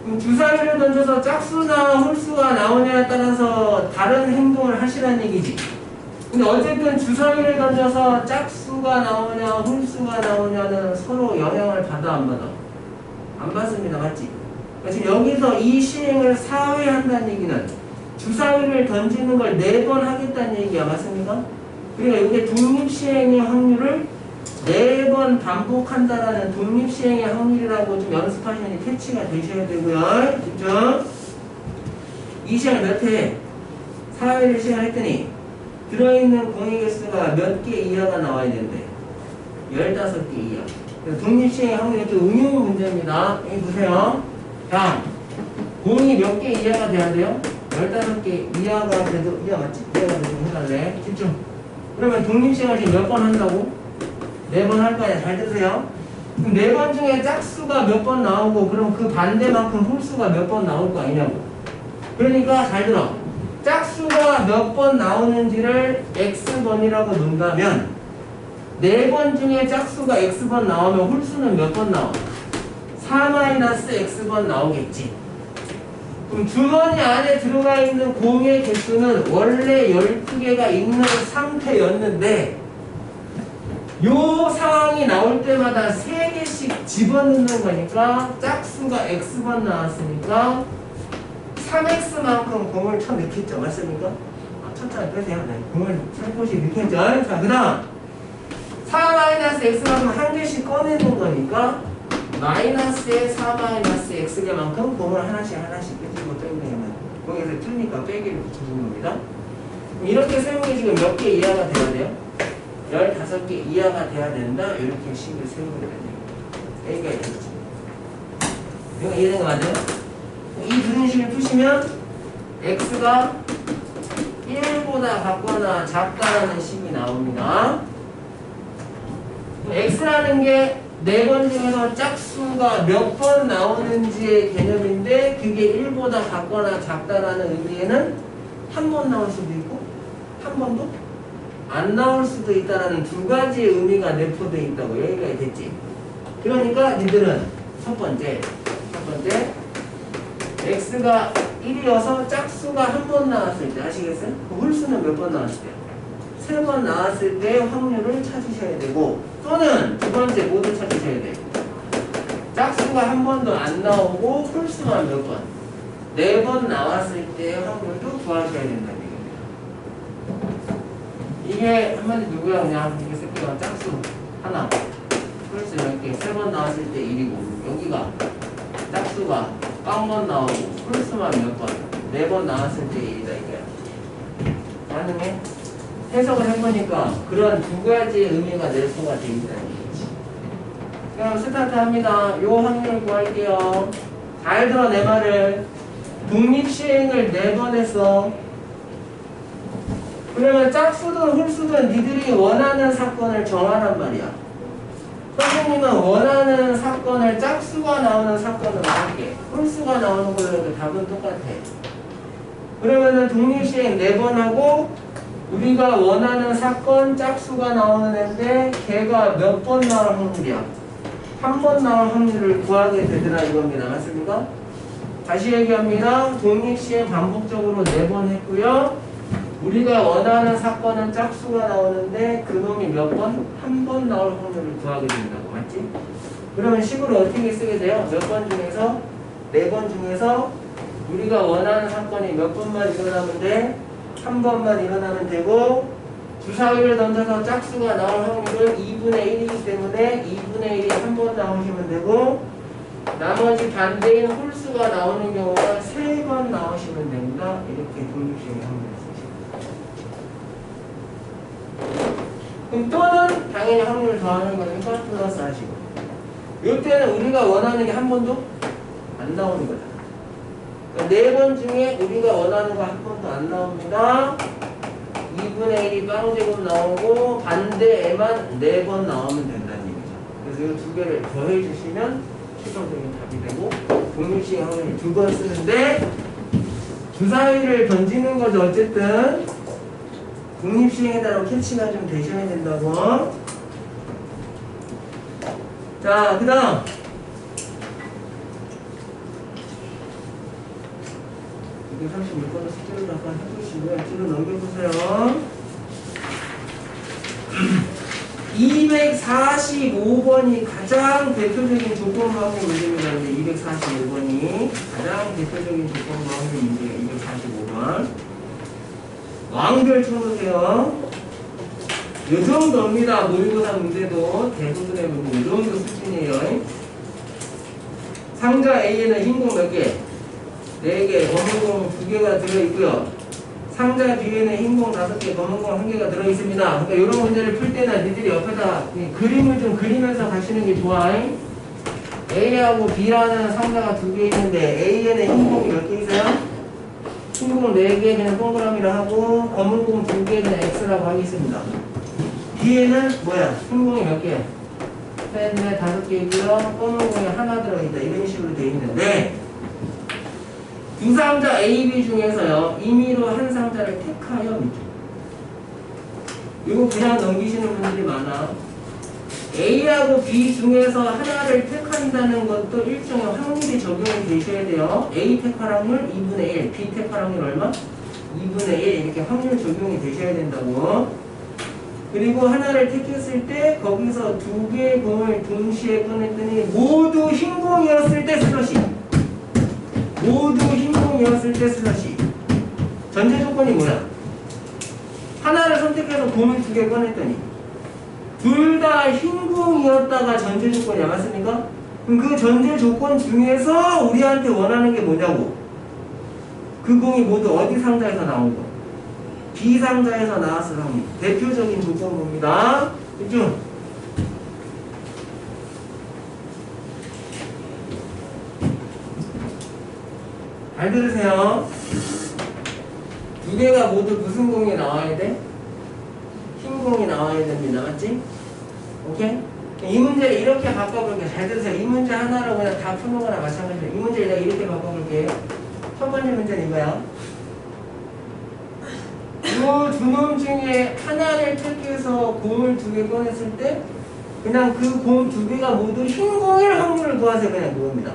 그럼 주사위를 던져서 짝수나 홀수가 나오냐에 따라서 다른 행동을 하시라는 얘기지. 근데 어쨌든 주사위를 던져서 짝수가 나오냐 홀수가 나오냐는 서로 영향을 받아 안 받아? 안 받습니다. 맞지? 지금 여기서 이 시행을 4회 한다는 얘기는 주사위를 던지는 걸 4번 하겠다는 얘기야. 맞습니까? 그러니까 이게 독립시행의 확률을 4번 반복한다라는 독립시행의 확률이라고 좀 연습하시면 캐치가 되셔야 되고요. 집중. 이 시행을 몇 회? 4회를 시행했더니 들어있는 공의 개수가 몇 개 이하가 나와야 되는데 15개 이하. 그래서 독립시행의 확률이 또 응용 문제입니다. 여기 보세요. 자, 공이 몇 개 이하가 돼야 돼요? 15개 이하가 돼도, 이하 맞지? 이하가 돼도 해달래. 집중. 그러면 독립시행을 지금 몇 번 한다고? 4번 할 거야. 잘 들으세요. 그럼 4번 중에 짝수가 몇 번 나오고, 그럼 그 반대만큼 홀수가 몇 번 나올 거 아니냐고. 그러니까 잘 들어. 짝수가 몇 번 나오는지를 x번이라고 놓는다면 4번 중에 짝수가 x번 나오면 홀수는 몇 번 나와? 4-x번 나오겠지. 그럼 주머니 안에 들어가 있는 공의 개수는 원래 12개가 있는 상태였는데 요 상황이 나올 때마다 3개씩 집어넣는 거니까 짝수가 x번 나왔으니까 3x만큼 공을 쳐 넣겠죠. 맞습니까? 천천히 빼세요. 네. 공을 살포시 넣겠죠. 자, 그 다음 4-x만큼 한 개씩 꺼내는 거니까 마이너스에 4-x개만큼 공을 하나씩 빼주고 빼면 공에서 틀리니까 빼기를 붙여주는 겁니다. 이렇게 세우기 지금 몇 개 이하가 돼야 돼요? 15개 이하가 돼야 된다. 이렇게 식을 세우게 되네요. A가 있겠지. 이거 이해된 거 맞아요? 이 분식을 푸시면 x가 1보다 같거나 작다라는 식이 나옵니다. x라는 게 4번 중에서 짝수가 몇 번 나오는지의 개념인데 그게 1보다 같거나 작다라는 의미에는 한 번 나올 수도 있고 한 번도 안 나올 수도 있다라는 두 가지의 의미가 내포되어 있다고 여기가 됐지. 그러니까 니들은 첫 번째 x가 1이어서 짝수가 한 번 나왔을 때 아시겠어요? 그 홀수는 몇 번 나왔을 때요? 3번 나왔을 때 확률을 찾으셔야 되고 또는 두 번째 모두 찾으셔야 돼요. 짝수가 한 번도 안 나오고 홀수만 몇 번? 4번 나왔을 때 확률도 구하셔야 된다는 얘기입니다. 이게 한마디 누구야? 그냥 이게 새끼가 짝수 하나 홀수 10개 3번 나왔을 때 1이고 여기가 짝수가 0번 나오고 홀수만 몇 번? 4번 나왔을 때 1이다 이거야. 가능해? 해석을 해보니까 그런 두 가지의 의미가 내포가 되어 있다는 얘기지. 그럼 스타트 합니다. 요 확률 구할게요. 잘 들어 내 말을. 독립시행을 4번 했어. 그러면 짝수든 홀수든 니들이 원하는 사건을 정하란 말이야. 선생님은 원하는 사건을 짝수가 나오는 사건으로 할게. 홀수가 나오는 걸로 답은 똑같아. 그러면은 독립시행 4번 하고 우리가 원하는 사건 짝수가 나오는 애인데 걔가 몇 번 나올 확률이야? 한 번 나올 확률을 구하게 되더라 이겁니다. 맞습니까? 다시 얘기합니다. 독립시행 반복적으로 4번 했고요. 우리가 원하는 사건은 짝수가 나오는데 그놈이 몇 번? 한 번 나올 확률을 구하게 된다고. 맞지? 그러면 식으로 어떻게 쓰게 돼요? 몇 번 중에서? 4번 중에서 우리가 원하는 사건이 몇 번만 일어나면 돼? 한 번만 일어나면 되고 주사위를 던져서 짝수가 나올 확률은 2분의 1이기 때문에 2분의 1이 한 번 나오시면 되고 나머지 반대인 홀수가 나오는 경우가 3번 나오시면 됩니다. 이렇게 독립시행의 확률을 쓰시면 그럼 또는 당연히 확률을 더하는 거니까 플러스 하시고 이때는 우리가 원하는 게 한 번도 안 나오는 거잖아. 4번 중에 우리가 원하는 거 한 번도 안 나옵니다. 2분의 1이 빵제곱 나오고 반대에만 4번 나오면 된다는 얘기죠. 그래서 이 두 개를 더해 주시면 최종적인 답이 되고 독립시행 확률을 2번 쓰는데 주사위를 던지는 거죠. 어쨌든 독립시행에 따라 캐치가 좀 되셔야 된다고. 자, 그 다음 236번의 숙제를 잠깐 해보시고요. 뒤로 넘겨보세요. 245번이 가장 대표적인 조건부학의 문제입니다. 근데 245번이 가장 대표적인 조건부학의 문제가 245번. 왕별 쳐보세요. 요 정도입니다. 모의고사 문제도 대부분의 문제 요 정도 수준이에요. 상자 A에는 흰공 몇 개? 4개, 검은공 2개가 들어있고요. 상자 B에는 흰공 5개, 검은공 1개가 들어있습니다. 그러니까 이런 문제를 풀 때는 니들이 옆에다 그림을 좀 그리면서 가시는 게 좋아. A하고 B라는 상자가 2개 있는데 A에는 흰공이 몇 개 있어요? 흰공 4개 그냥 동그라미로 하고 검은공 2개 그냥 X라고 하겠습니다. B에는 뭐야? 흰공이 몇 개? 셋, 넷, 5개이고요. 검은공이 하나 들어있다. 이런 식으로 되어 있는데 두 상자 A, B 중에서요 임의로 한 상자를 택하여 밑줄. 이거 그냥 넘기시는 분들이 많아. A하고 B 중에서 하나를 택한다는 것도 일종의 확률이 적용이 되셔야 돼요. A 택할 확률 2분의 1, B 택할 확률 얼마? 2분의 1 이렇게 확률 적용이 되셔야 된다고. 그리고 하나를 택했을 때 거기서 2개의 공을 동시에 꺼냈더니 모두 흰 공이었을 때 슬러시. 모두 흰공이었을 때 슬러시. 전제 조건이 뭐야? 하나를 선택해서 공을 2개 꺼냈더니 둘 다 흰공이었다가 전제 조건이야. 맞습니까? 그럼 그 전제 조건 중에서 우리한테 원하는 게 뭐냐고. 그 공이 모두 어디 상자에서 나온 거? B 상자에서 나왔을 확률. 대표적인 조건입니다. 집중. 잘 들으세요. 2개가 모두 무슨 공이 나와야 돼? 흰 공이 나와야 됩니다. 맞지? 오케이? 이 문제를 이렇게 바꿔볼게요. 잘 들으세요. 이 문제 하나로 그냥 다 푸는 거나 마찬가지예요. 이 문제를 내가 이렇게 바꿔볼게요. 첫 번째 문제는 이거야. 이 두 놈 중에 하나를 택해서 공을 2개 꺼냈을 때 그냥 그 공 2개가 모두 흰 공일 확률을 구하세요. 그냥 그겁니다.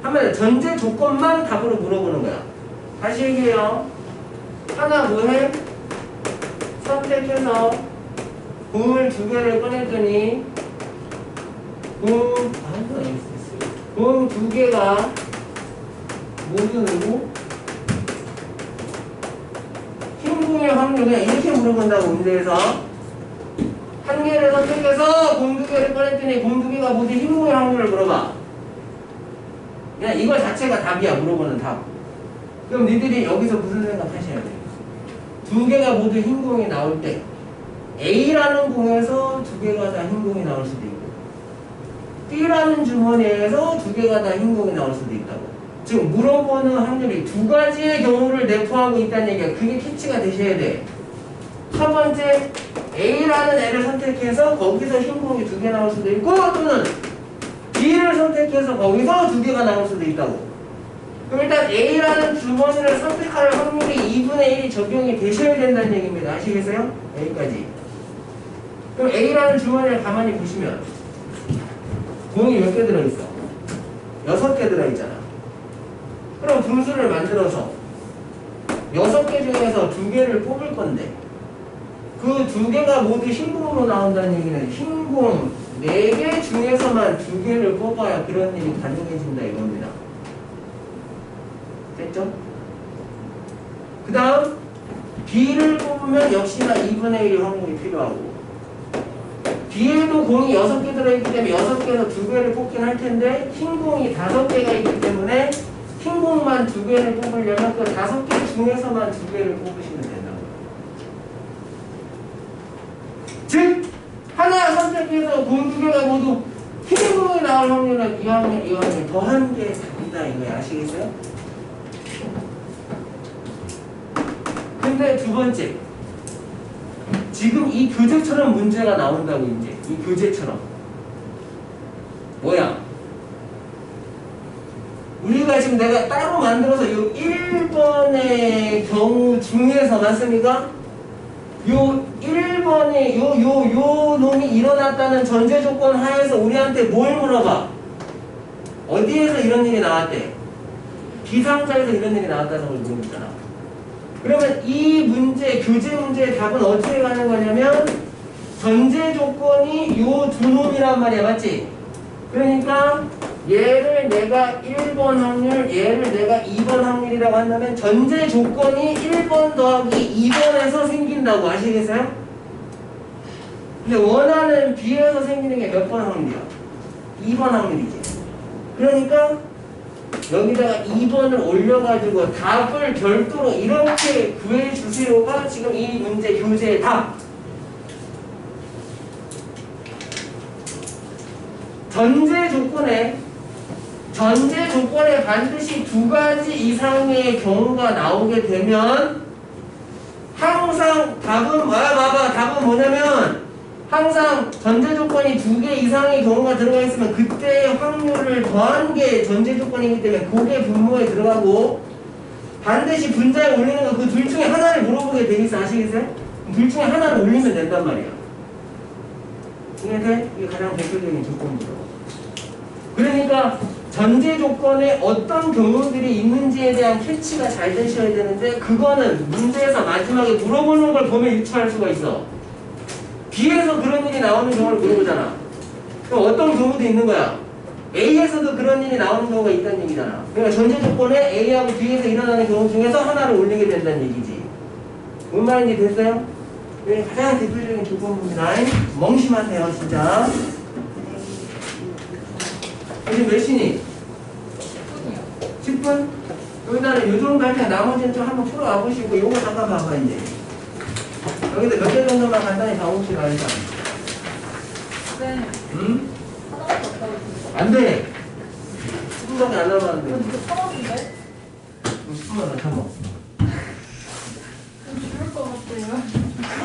하면 전제 조건만 답으로 물어보는 거야. 다시 얘기해요. 하나 뭐해? 선택해서 공을 2개를 꺼냈더니 공 2개가 모두 누구? 흰 공의 확률 그냥 이렇게 물어본다고 문제에서. 한 개를 선택해서 공 2개를 꺼냈더니 공 2개가 모두 흰 공의 확률을 물어봐. 그냥 이거 자체가 답이야. 물어보는 답. 그럼 니들이 여기서 무슨 생각하셔야 돼요? 2개가 모두 흰 공이 나올 때 A라는 공에서 2개가 다 흰 공이 나올 수도 있고 B라는 주머니에서 2개가 다 흰 공이 나올 수도 있다고. 지금 물어보는 확률이 2가지의 경우를 내포하고 있다는 얘기야. 그게 캐치가 되셔야 돼. 첫 번째 A라는 애를 선택해서 거기서 흰 공이 2개 나올 수도 있고 또는 B를 선택해서 거기서 2개가 나올 수도 있다고. 그럼 일단 A라는 주머니를 선택할 확률이 2분의 1이 적용이 되셔야 된다는 얘기입니다. 아시겠어요? 여기까지. 그럼 A라는 주머니를 가만히 보시면 공이 몇 개 들어있어? 6개 들어있잖아. 그럼 분수를 만들어서 6개 중에서 2개를 뽑을 건데 그 2개가 모두 흰공으로 나온다는 얘기는 흰공 4개 중에서만 2개를 뽑아야 그런 일이 가능해진다 이겁니다. 됐죠? 그 다음 B를 뽑으면 역시나 2분의 1의 확률이 필요하고 B에도 공이 6개 들어있기 때문에 6개에서 2개를 뽑긴 할 텐데 흰 공이 5개가 있기 때문에 흰 공만 2개를 뽑으려면 그 5개 중에서만 2개를 뽑으시면 된다. 즉 하나 선택해서 공 2개가 모두 흰 공이 나올 확률은 이 확률 더한 게 답이다 이거야. 아시겠어요? 근데 두 번째 지금 이 교재처럼 문제가 나온다고. 이제 이 교재처럼 뭐야? 우리가 지금 내가 따로 만들어서 이 1번의 경우 중에서 맞습니까? 요 1번에 요 놈이 일어났다는 전제 조건 하에서 우리한테 뭘 물어봐? 어디에서 이런 일이 나왔대? 비상자에서 이런 일이 나왔다는 걸 물어보잖아. 그러면 이 문제, 교재 문제의 답은 어떻게 가는 거냐면 전제 조건이 요 두 놈이란 말이야. 맞지? 그러니까 얘를 내가 1번 확률, 얘를 내가 2번 확률이라고 한다면 전제 조건이 1번 더하기 2번에서 생긴다고 아시겠어요? 근데 원하는 B에서 생기는 게 몇 번 확률이야? 2번 확률이지. 그러니까 여기다가 2번을 올려가지고 답을 별도로 이렇게 구해주세요가 지금 이 문제 교재의 답. 전제 조건에 반드시 두 가지 이상의 경우가 나오게 되면 항상 답은 뭐야? 봐봐. 답은 뭐냐면 항상 전제 조건이 두 개 이상의 경우가 들어가 있으면 그때의 확률을 더한 게 전제 조건이기 때문에 그게 분모에 들어가고 반드시 분자에 올리는 거 그 둘 중에 하나를 물어보게 돼 있어. 아시겠어요? 둘 중에 하나를 올리면 된단 말이야. 이게 가장 대표적인 조건이죠. 그러니까 전제 조건에 어떤 경우들이 있는지에 대한 캐치가 잘 되셔야 되는데 그거는 문제에서 마지막에 물어보는 걸 보면 유추할 수가 있어. B에서 그런 일이 나오는 경우를 물어보잖아. 그럼 어떤 경우도 있는 거야. A에서도 그런 일이 나오는 경우가 있다는 얘기잖아. 그러니까 전제 조건에 A하고 B에서 일어나는 경우 중에서 하나를 올리게 된다는 얘기지. 뭔 말인지 됐어요? 이게 가장 대표적인 조건입니다. 멍심하세요 진짜. 지금 몇 시니? 10분? 10분? 여기다는 요 정도 할 때 나머지는 좀 한번 풀어와 보시고 요거 잠깐 봐봐 이제. 여기다 몇 개 정도만 간단히 봐봅시다 일단. 네. 응? 하나밖에 없다고 했는데. 안 돼! 10분밖에 안 남았는데. 이거 진짜 처음인데? 10분만 더 참아. 좀 죽을 것 같아요.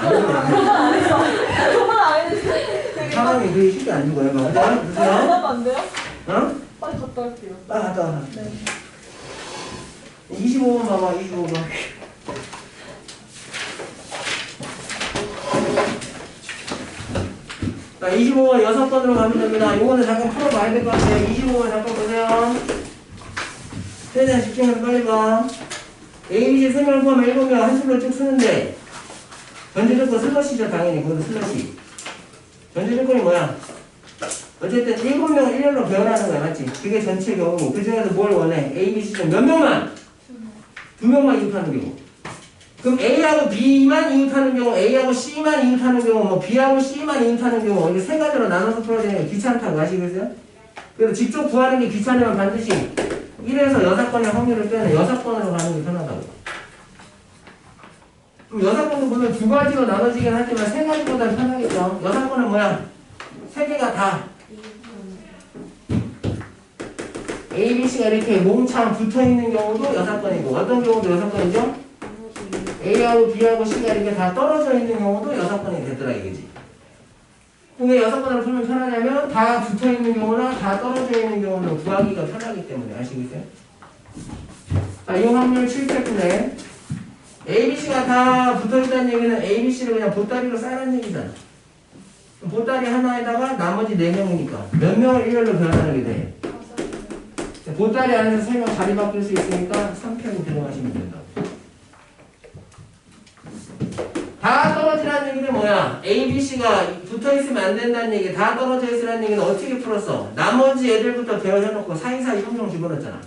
안 돼. 정말 안 했는데. 사람이 그게 쉽게 안 죽어요. 뭐. 그죠? 안 보세요. 하면 안 돼요? 어? 빨리 갔다 올게요. 아, 갔다 와. 네. 25번 봐봐, 25번. 자, 25번 6번으로 가면 됩니다. 요거는 잠깐 풀어봐야 될 것 같아요. 25번 잠깐 보세요. 최대한 집중해서 빨리 봐. ABC 설명 포함 7명 한 줄로 쭉 쓰는데, 전제 조건 슬러시죠, 당연히. 그것도 슬러시. 전제 조건이 뭐야? 어쨌든 7명을 일렬로 배열하는 거야, 맞지? 그게 전체 경우고, 그 중에서 뭘 원해? A, B, C 중 몇 명만? 2명만 이웃하는 경우. 그럼 A하고 B만 이웃하는 경우, A하고 C만 이웃하는 경우, 뭐 B하고 C만 이웃하는 경우, 이게 세 가지로 나눠서 풀어야 되는 게 귀찮다고 아시겠어요? 그래서 직접 구하는 게 귀찮으면 반드시 1에서 6건의 확률을 빼는 6번으로 가는 게 편하다고. 그럼 6번도 보면 두 가지로 나눠지긴 하지만 세 가지보다 편하겠죠. 6번은 뭐야? 세 개가 다 A, B, C가 이렇게 몽창 붙어있는 경우도 6건이고 어떤 경우도 6건이죠? A하고 B하고 C가 이렇게 다 떨어져 있는 경우도 6건이 됐더라 이거지. 왜 6건으로 풀면 편하냐면 다 붙어있는 경우나 다 떨어져 있는 경우는 구하기가 편하기 때문에 아시겠어요? 자, 이 확률 7%네. A, B, C가 다 붙어있다는 얘기는 A, B, C를 그냥 보따리로 쌓는 얘기잖아. 보따리 하나에다가 나머지 4명이니까 몇 명을 일렬로 변환하게 돼? 보따리 안에서 3명 자리 바꿀 수 있으니까 3편이 들어가시면 된다. 다 떨어지라는 얘기는 뭐야? A, B, C가 붙어있으면 안 된다는 얘기, 다 떨어져 있으라는 얘기는 어떻게 풀었어? 나머지 애들부터 배열해놓고 사이사이 형종 집어넣었잖아.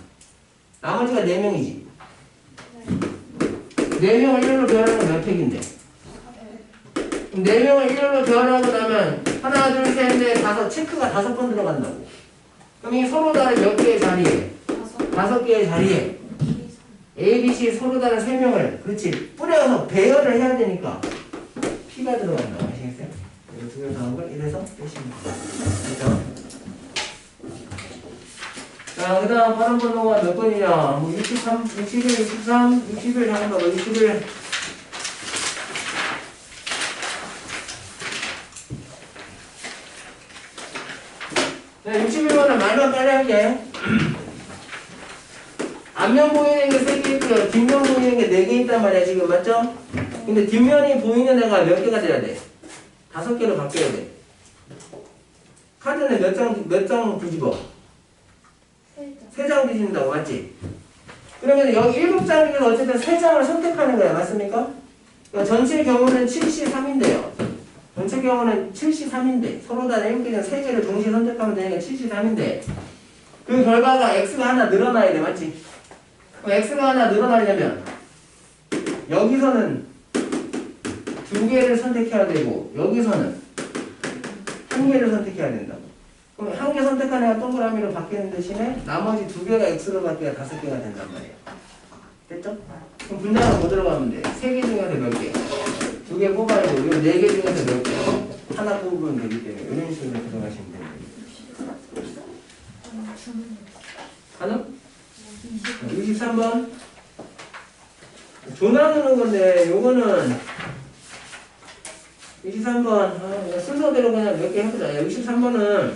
나머지가 4명이지. 4명을 일렬로 배열하는 건 몇 팩인데? 4명을 일렬로 배열하고 나면 하나, 둘, 셋, 넷, 다섯, 체크가 5번 들어간다고. 그럼 이 서로 다른 몇 개의 자리에? 5개의 자리에 A, B, C 서로 다른 3명을 그렇지 뿌려서 배열을 해야 되니까 P가 들어간다. 아시겠어요? 이거 두 개 더한 걸 이래서 빼시면 돼요. 자, 그 다음 파란 번호가 몇 번이냐? 뭐 63, 61, 63, 61 잠깐 봐봐. 61. 네, 61번은 말만 빨리 할게. 앞면 보이는 게 3개 있고요. 뒷면 보이는 게 4개 있단 말이야, 지금. 맞죠? 근데 뒷면이 보이는 애가 몇 개가 돼야 돼? 5개로 바뀌어야 돼. 카드는 몇 장 뒤집어? 3장 뒤집는다고, 맞지? 그러면 여기 7장 중에서 어쨌든 3장을 선택하는 거야, 맞습니까? 그러니까 전체 경우는 73인데요. 전체 전체 경우는 73인데 서로 다 7개 중 3개를 동시에 선택하면 되니까 73인데 그 결과가 x가 하나 늘어나야 돼. 맞지? 그럼 x가 하나 늘어나려면 여기서는 2개를 선택해야 되고 여기서는 1개를 선택해야 된다고. 그럼 1개 선택한 애가 동그라미로 바뀌는 대신에 나머지 2개가 x로 바뀌어야 5개가 된단 말이야. 됐죠? 그럼 분자가 뭐 들어가면 돼? 3개 중에서 몇 개? 2개 뽑아야 되고 이 4개 중에서 몇 개? 하나 뽑으면 되기 때문에 이런 식으로 들어가시면 됩니다. 가능? 23번 조나누는 건데 요거는 23번 순서대로 그냥 몇 개 해보자. 23번은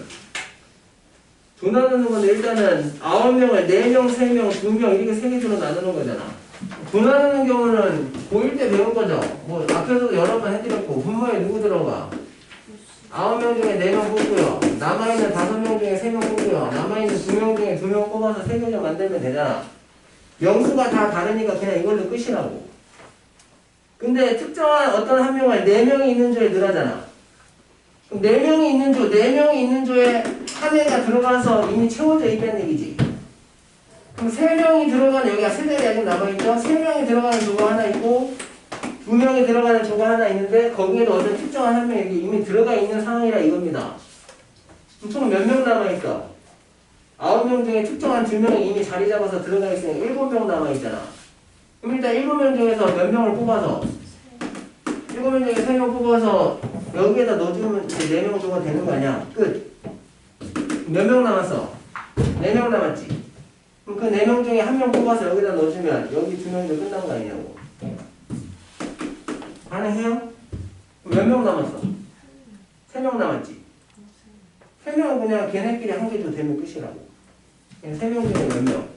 조나누는 건데 일단은 9명을 4명, 3명, 2명 이렇게 3개로 나누는 거잖아. 조나누는 경우는 고1 때 배운 거죠. 뭐 앞에서도 여러 번 해드렸고 분모에 누구 들어가? 9명 중에 4명 뽑고요. 남아있는 5명 중에 3명 뽑고요. 남아있는 2명 중에 2명 뽑아서 3개를 만들면 되잖아. 명수가 다 다르니까 그냥 이걸로 끝이라고. 근데 특정한 어떤 한 명을 4명이 있는 조에 넣으라잖아. 그럼 4명이 있는 조, 4명이 있는 조에 한 애가 들어가서 이미 채워져 있다는 얘기지. 그럼 3명이 들어가는, 여기가 세대가 아직 남아있죠? 3명이 들어가는 조가 하나 있고 2명이 들어가는 조가 하나 있는데 거기에도 어떤 특정한 한 명이 이미 들어가 있는 상황이라 이겁니다. 그럼 총 몇 명 남아있어? 9명 중에 특정한 2명이 이미 자리 잡아서 들어가 있으니까 7명 남아있잖아. 그럼 일단 7명 중에서 몇 명을 뽑아서 7명 중에 3명 뽑아서 여기에다 넣어주면 이제 4명 조가 되는 거 아니야? 끝. 몇 명 남았어? 4명 남았지? 그럼 그 4명 중에 1명 뽑아서 여기다 넣어주면 여기 2명이면 끝난 거 아니냐고. 가능해요? 몇 명 남았어? 3명 남았지? 3명은 그냥 걔네끼리 한 개 줘 되면 끝이라고. 그냥 3명 중에 몇 명?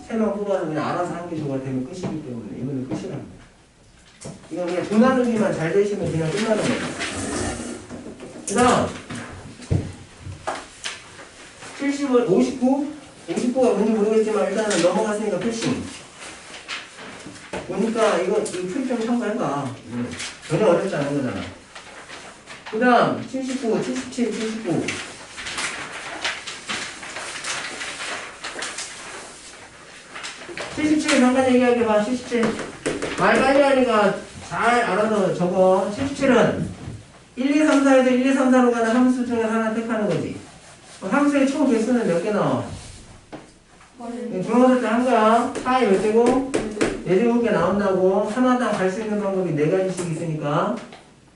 3명 뽑아서 그냥 알아서 한 개 줘가 되면 끝이기 때문에 이거는 끝이라는 거야. 이건 그냥 조 나누기만 잘 되시면 그냥 끝나는 거야. 그 다음 59가 뭔지 모르겠지만 일단은 넘어갔으니까 패싱. 보니까 이거 풀 좀 참고해봐. 전혀 어렵지 않은 거잖아. 그 다음 79, 77, 79. 77 잠깐 얘기하게 봐. 77 말 빨리 하니까 잘 알아서 적어. 77은 1, 2, 3, 4에서 1, 2, 3, 4로 가는 함수 중에 하나 택하는 거지. 함수의 총 개수는 몇 개 나와? 중앙설 때 한 거야. 4에 몇 개고? 4제곱개 나온다고. 하나당 갈 수 있는 방법이 4가지씩 있으니까.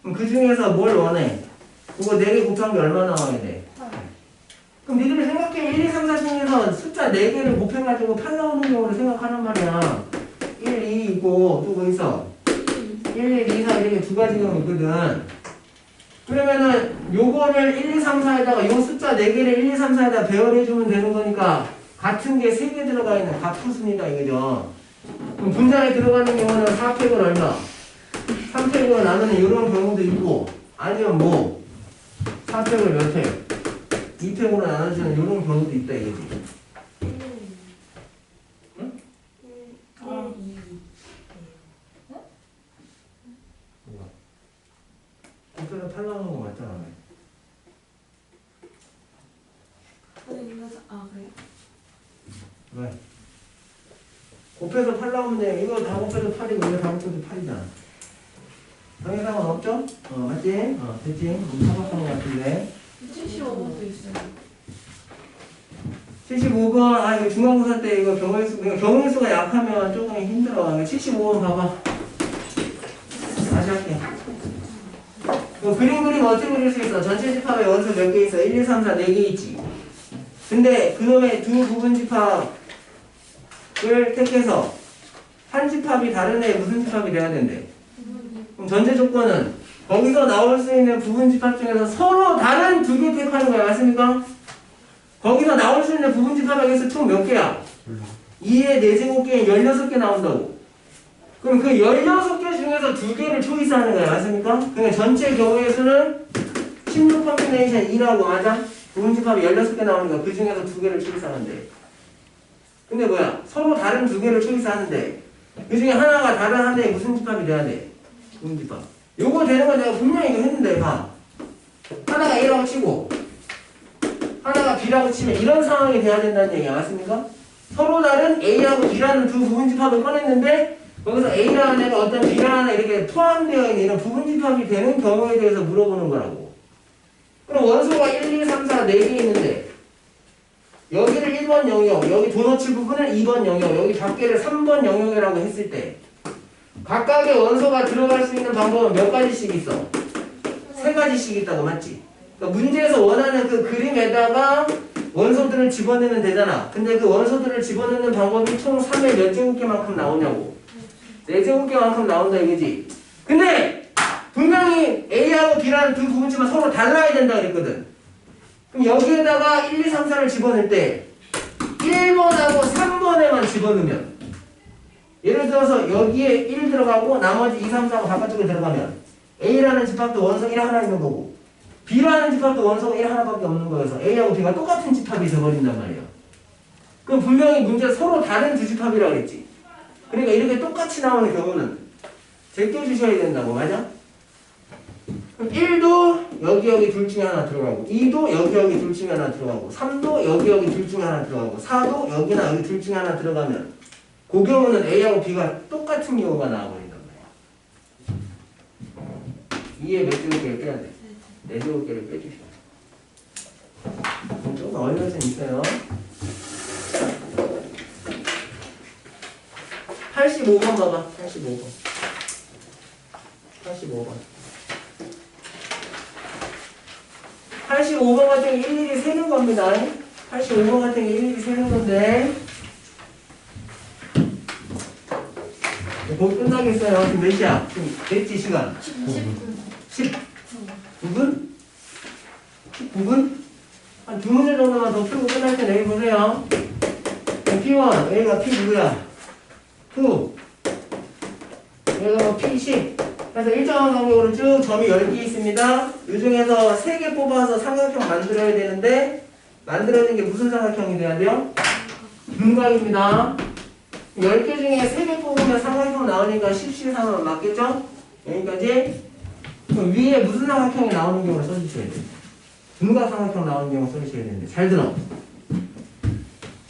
그럼 그 중에서 뭘 원해? 그거 4개 곱한 게 얼마 나와야 돼? 그럼 니들이 생각해. 1, 2, 3, 4 중에서 숫자 4개를 곱해가지고 8 나오는 경우를 생각하란 말이야. 1, 2 있고 또 뭐 있어? 1, 2, 4 이렇게 2가지 경우 있거든. 그러면은 요거를 1, 2, 3, 4에다가 요 숫자 4개를 1, 2, 3, 4에다 배열해주면 되는 거니까 같은 게 3개 들어가 있는 갑수순이다 이거죠. 그럼 분자에 들어가는 경우는 4팩을 얼마? 3팩으로 나누는 이런 경우도 있고 아니면 뭐 4팩을 몇 팩? 2팩으로 나눠주는 이런 경우도 있다 이거지. 응? 곱해서 8 나오는 거 맞잖아. 그래요? 왜? 곱해서 8 나오면 돼. 이거 다 곱해서 8이고 이거 다 곱해서 8이잖아. 정해상은 없죠? 맞지? 됐지? 사박한 거 같은데. 75번도 있어요. 75번, 이거 중간고사 때 이거 경우일수가 약하면 조금 힘들어. 75번 봐봐. 다시 할게. 그림 어떻게 그릴 수 있어? 전체 집합에 원수 몇 개 있어? 1, 2, 3, 4, 4개 있지. 근데 그놈의 두 부분 집합을 택해서 한 집합이 다른 애에 무슨 집합이 돼야 된대? 그럼 전제 조건은 거기서 나올 수 있는 부분 집합 중에서 서로 다른 2개 택하는 거야. 맞습니까? 거기서 나올 수 있는 부분 집합에서 총 몇 개야? 2의 4제곱개에 16개 나온다고. 그럼 그 16개 중에서 2개를 초이스하는 거야. 맞습니까? 그러니까 전체 경우의 수는 16 컴비네이션 2라고 맞아? 부분 집합이 16개 나오니까 그 중에서 2개를 초이스하는데. 근데 뭐야? 서로 다른 2개를 초이스하는데 그 중에 하나가 다른 한 애에 무슨 집합이 돼야 돼? 부분 집합. 요거 되는 건 내가 분명히 이거 했는데 봐. 하나가 A라고 치고 하나가 B라고 치면 이런 상황이 돼야 된다는 얘기야. 맞습니까? 서로 다른 A하고 B라는 두 부분집합을 꺼냈는데 거기서 A라는 애가 어떤 B라는 이렇게 포함되어 있는 이런 부분집합이 되는 경우에 대해서 물어보는 거라고. 그럼 원소가 1, 2, 3, 4, 4개 있는데 여기를 1번 영역, 여기 도너츠 부분을 2번 영역, 여기 밖에를 3번 영역이라고 했을 때 각각의 원소가 들어갈 수 있는 방법은 몇 가지씩 있어? 3가지씩 있다고. 맞지? 그러니까 문제에서 원하는 그 그림에다가 원소들을 집어넣으면 되잖아. 근데 그 원소들을 집어넣는 방법이 총 3의 몇 제곱개만큼 나오냐고. 4제곱개만큼 나온다 이거지. 근데 분명히 A하고 B라는 두 부분지만 서로 달라야 된다 그랬거든. 그럼 여기에다가 1, 2, 3, 4를 집어넣을 때 1번하고 3번에만 집어넣으면 예를 들어서 여기에 1 들어가고 나머지 2, 3, 4가 바깥쪽에 들어가면 A라는 집합도 원소 1 하나 있는 거고 B라는 집합도 원소가 1 하나밖에 없는 거여서 A하고 B가 똑같은 집합이 돼버린단 말이야. 그럼 분명히 문제 서로 다른 두 집합이라고 그랬지. 그러니까 이렇게 똑같이 나오는 경우는 제껴주셔야 된다고. 맞아? 그럼 1도 여기 둘 중에 하나 들어가고 2도 여기 둘 중에 하나 들어가고 3도 여기 둘 중에 하나 들어가고 4도 여기나 여기 둘 중에 하나 들어가면 그 경우는 A하고 B가 똑같은 경우가 나와버린단 말이야. 2에 몇 제곱개를 빼야 돼? 4제곱개를 빼주시오. 조금 어려울 수 있어요. 85번 봐봐. 85번. 85번. 85번 같은 게 일일이 세는 겁니다. 85번 같은 게 일일이 세는 건데 곧 끝나겠어요. 지금 몇 시야? 지금 됐지 시간? 10분. 19분? 19분? 한 2문제 정도만 더 풀고 끝날 때 내일 보세요. P1, 여기가 P 누구야? 2, 여기가 뭐 P10. 그래서 일정한 간격으로 쭉 점이 10개 있습니다. 이 중에서 3개 뽑아서 삼각형 만들어야 되는데 만들어진 게 무슨 삼각형이 돼야 돼요? 둔각입니다. 10개 중에 3개 뽑으면 삼각형 나오니까 10C3은 맞겠죠? 여기까지. 그럼 위에 무슨 삼각형이 나오는 경우를 써주셔야 돼요. 둔각 삼각형 나오는 경우 써주셔야 되는데 잘 들어.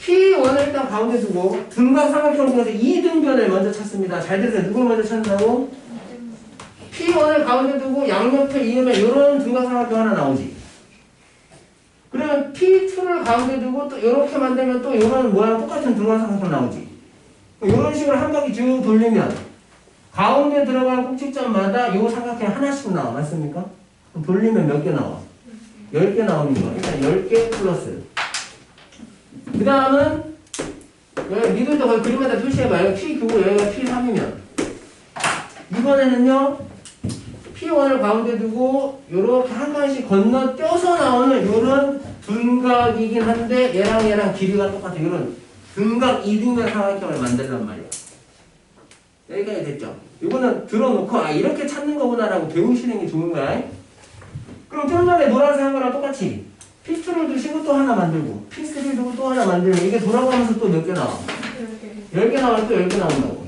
P1을 일단 가운데 두고 둔각 삼각형 중에서 2등변을 먼저 찾습니다. 잘 들으세요. 누굴 먼저 찾는다고? P1을 가운데 두고 양옆에 이으면 이런 둔각 삼각형 하나 나오지. 그러면 P2를 가운데 두고 또 이렇게 만들면 또 이런 모양 똑같은 둔각 삼각형 나오지. 이런 식으로 한 바퀴 쭉 돌리면 가운데 들어가는 꼭지점마다 이 삼각형 하나씩 나와. 맞습니까? 그럼 돌리면 몇 개 나와? 10개 나오는 거. 일단 10개 플러스. 그 다음은 여기 미들도 거의 그림에다 표시해봐요. P9고 여기가 P3이면 이번에는요 P1을 가운데 두고 요렇게 한 칸씩 건너뛰어서 나오는 요런 둔각이긴 한데 얘랑 길이가 똑같아. 요런 둔각 2등변 삼각형을 만들란 말이야. 여기까지 됐죠? 이거는 들어놓고 아 이렇게 찾는 거구나 라고 배우시는 게 좋은 거야. 그럼 좀 전에 노란색 한 거랑 똑같이 P2를 두시고 또 하나 만들고 P3를 두고 또 하나 만들고 이게 돌아가면서 또 몇 개 나와? 10개 나오면 또 10개 나온다고.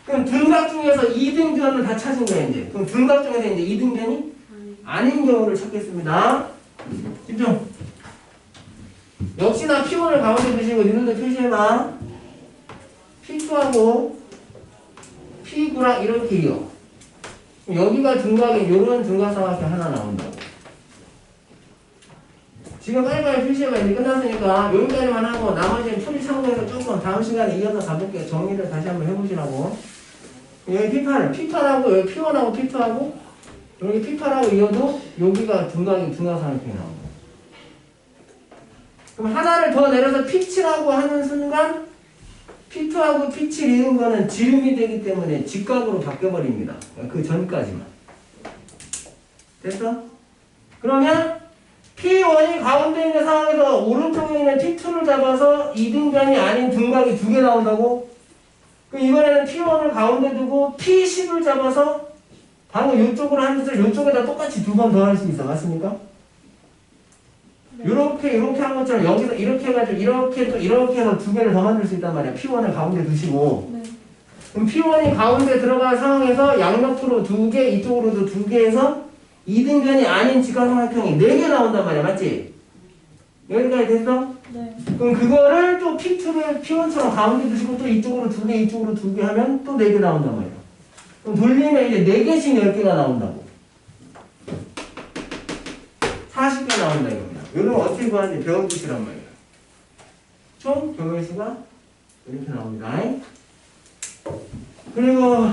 그럼 둔각 중에서 2등변을 다 찾은 거야 이제. 그럼 둔각 중에서 이제 2등변이 아닌 경우를 찾겠습니다. 집중. 역시나 P1을 가운데 두시고 니들도 표시해봐. P2하고 P9랑 이렇게 이어. 여기가 둔각이 요런 둔각 삼각형 하나 나온다고. 지금 빨리빨리 표시해봐. 이제 끝났으니까 여기까지만 하고 나머지는 풀이 참고해서 조금 다음 시간에 이어서 가볼게요. 정리를 다시 한번 해보시라고. 여기 P8하고 여기 P1하고 P2하고 여기 P8하고 이어도 여기가 둔각 삼각형이 나온다. 그럼 하나를 더 내려서 P7하고 하는 순간 P2하고 P7 이런 거는 지름이 되기 때문에 직각으로 바뀌어버립니다. 그 전까지만. 됐어? 그러면 P1이 가운데 있는 상황에서 오른쪽에 있는 P2를 잡아서 2등변이 아닌 둔각이 2개 나온다고? 그럼 이번에는 P1을 가운데 두고 P10을 잡아서 방금 이쪽으로 한 짓을 이쪽에다 똑같이 2번 더 할 수 있어. 맞습니까? 이렇게 한 것처럼 여기서 이렇게 해가지고 이렇게 또 이렇게 해서 2개를 더 만들 수 있단 말이야. P1을 가운데 두시고. 네. 그럼 P1이 가운데 들어간 상황에서 양옆으로 2개, 이쪽으로도 2개 해서 이등변이 아닌 직각삼각형이 4개 나온단 말이야. 맞지? 여기까지 됐어? 네. 그럼 그거를 또 P2를 P1처럼 가운데 두시고 또 이쪽으로 2개, 이쪽으로 2개 하면 또 4개 나온단 말이야. 그럼 돌리면 이제 4개씩 10개가 나온다고. 40개 나온다 이겁니다. 이런 어떻게 구하는지 배워보시란 말이야. 총 경우의 수가 이렇게 나옵니다. 그리고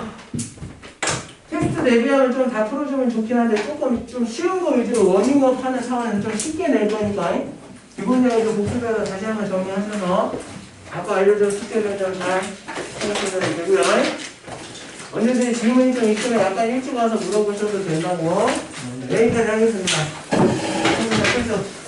테스트 대비하면 좀 다 풀어주면 좋긴 한데 조금 좀 쉬운 거 위주로 워밍업 하는 차원에서 좀 쉽게 낼 거니까 기본 내용도 복습해서 다시 한번 정리하셔서 아까 알려준 숙제를 좀 잘 생각해주면 되고요. 언제든지 질문이 좀 있으면 약간 일찍 와서 물어보셔도 된다고. 네, 여기까지 하겠습니다. 그래서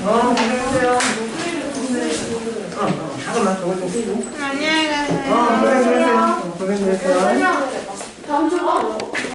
고생하세요. 잠깐만, 저거 좀 끄고. 안녕히 가세요. 고생하세요. 고생하세요. 다음 주에 봐.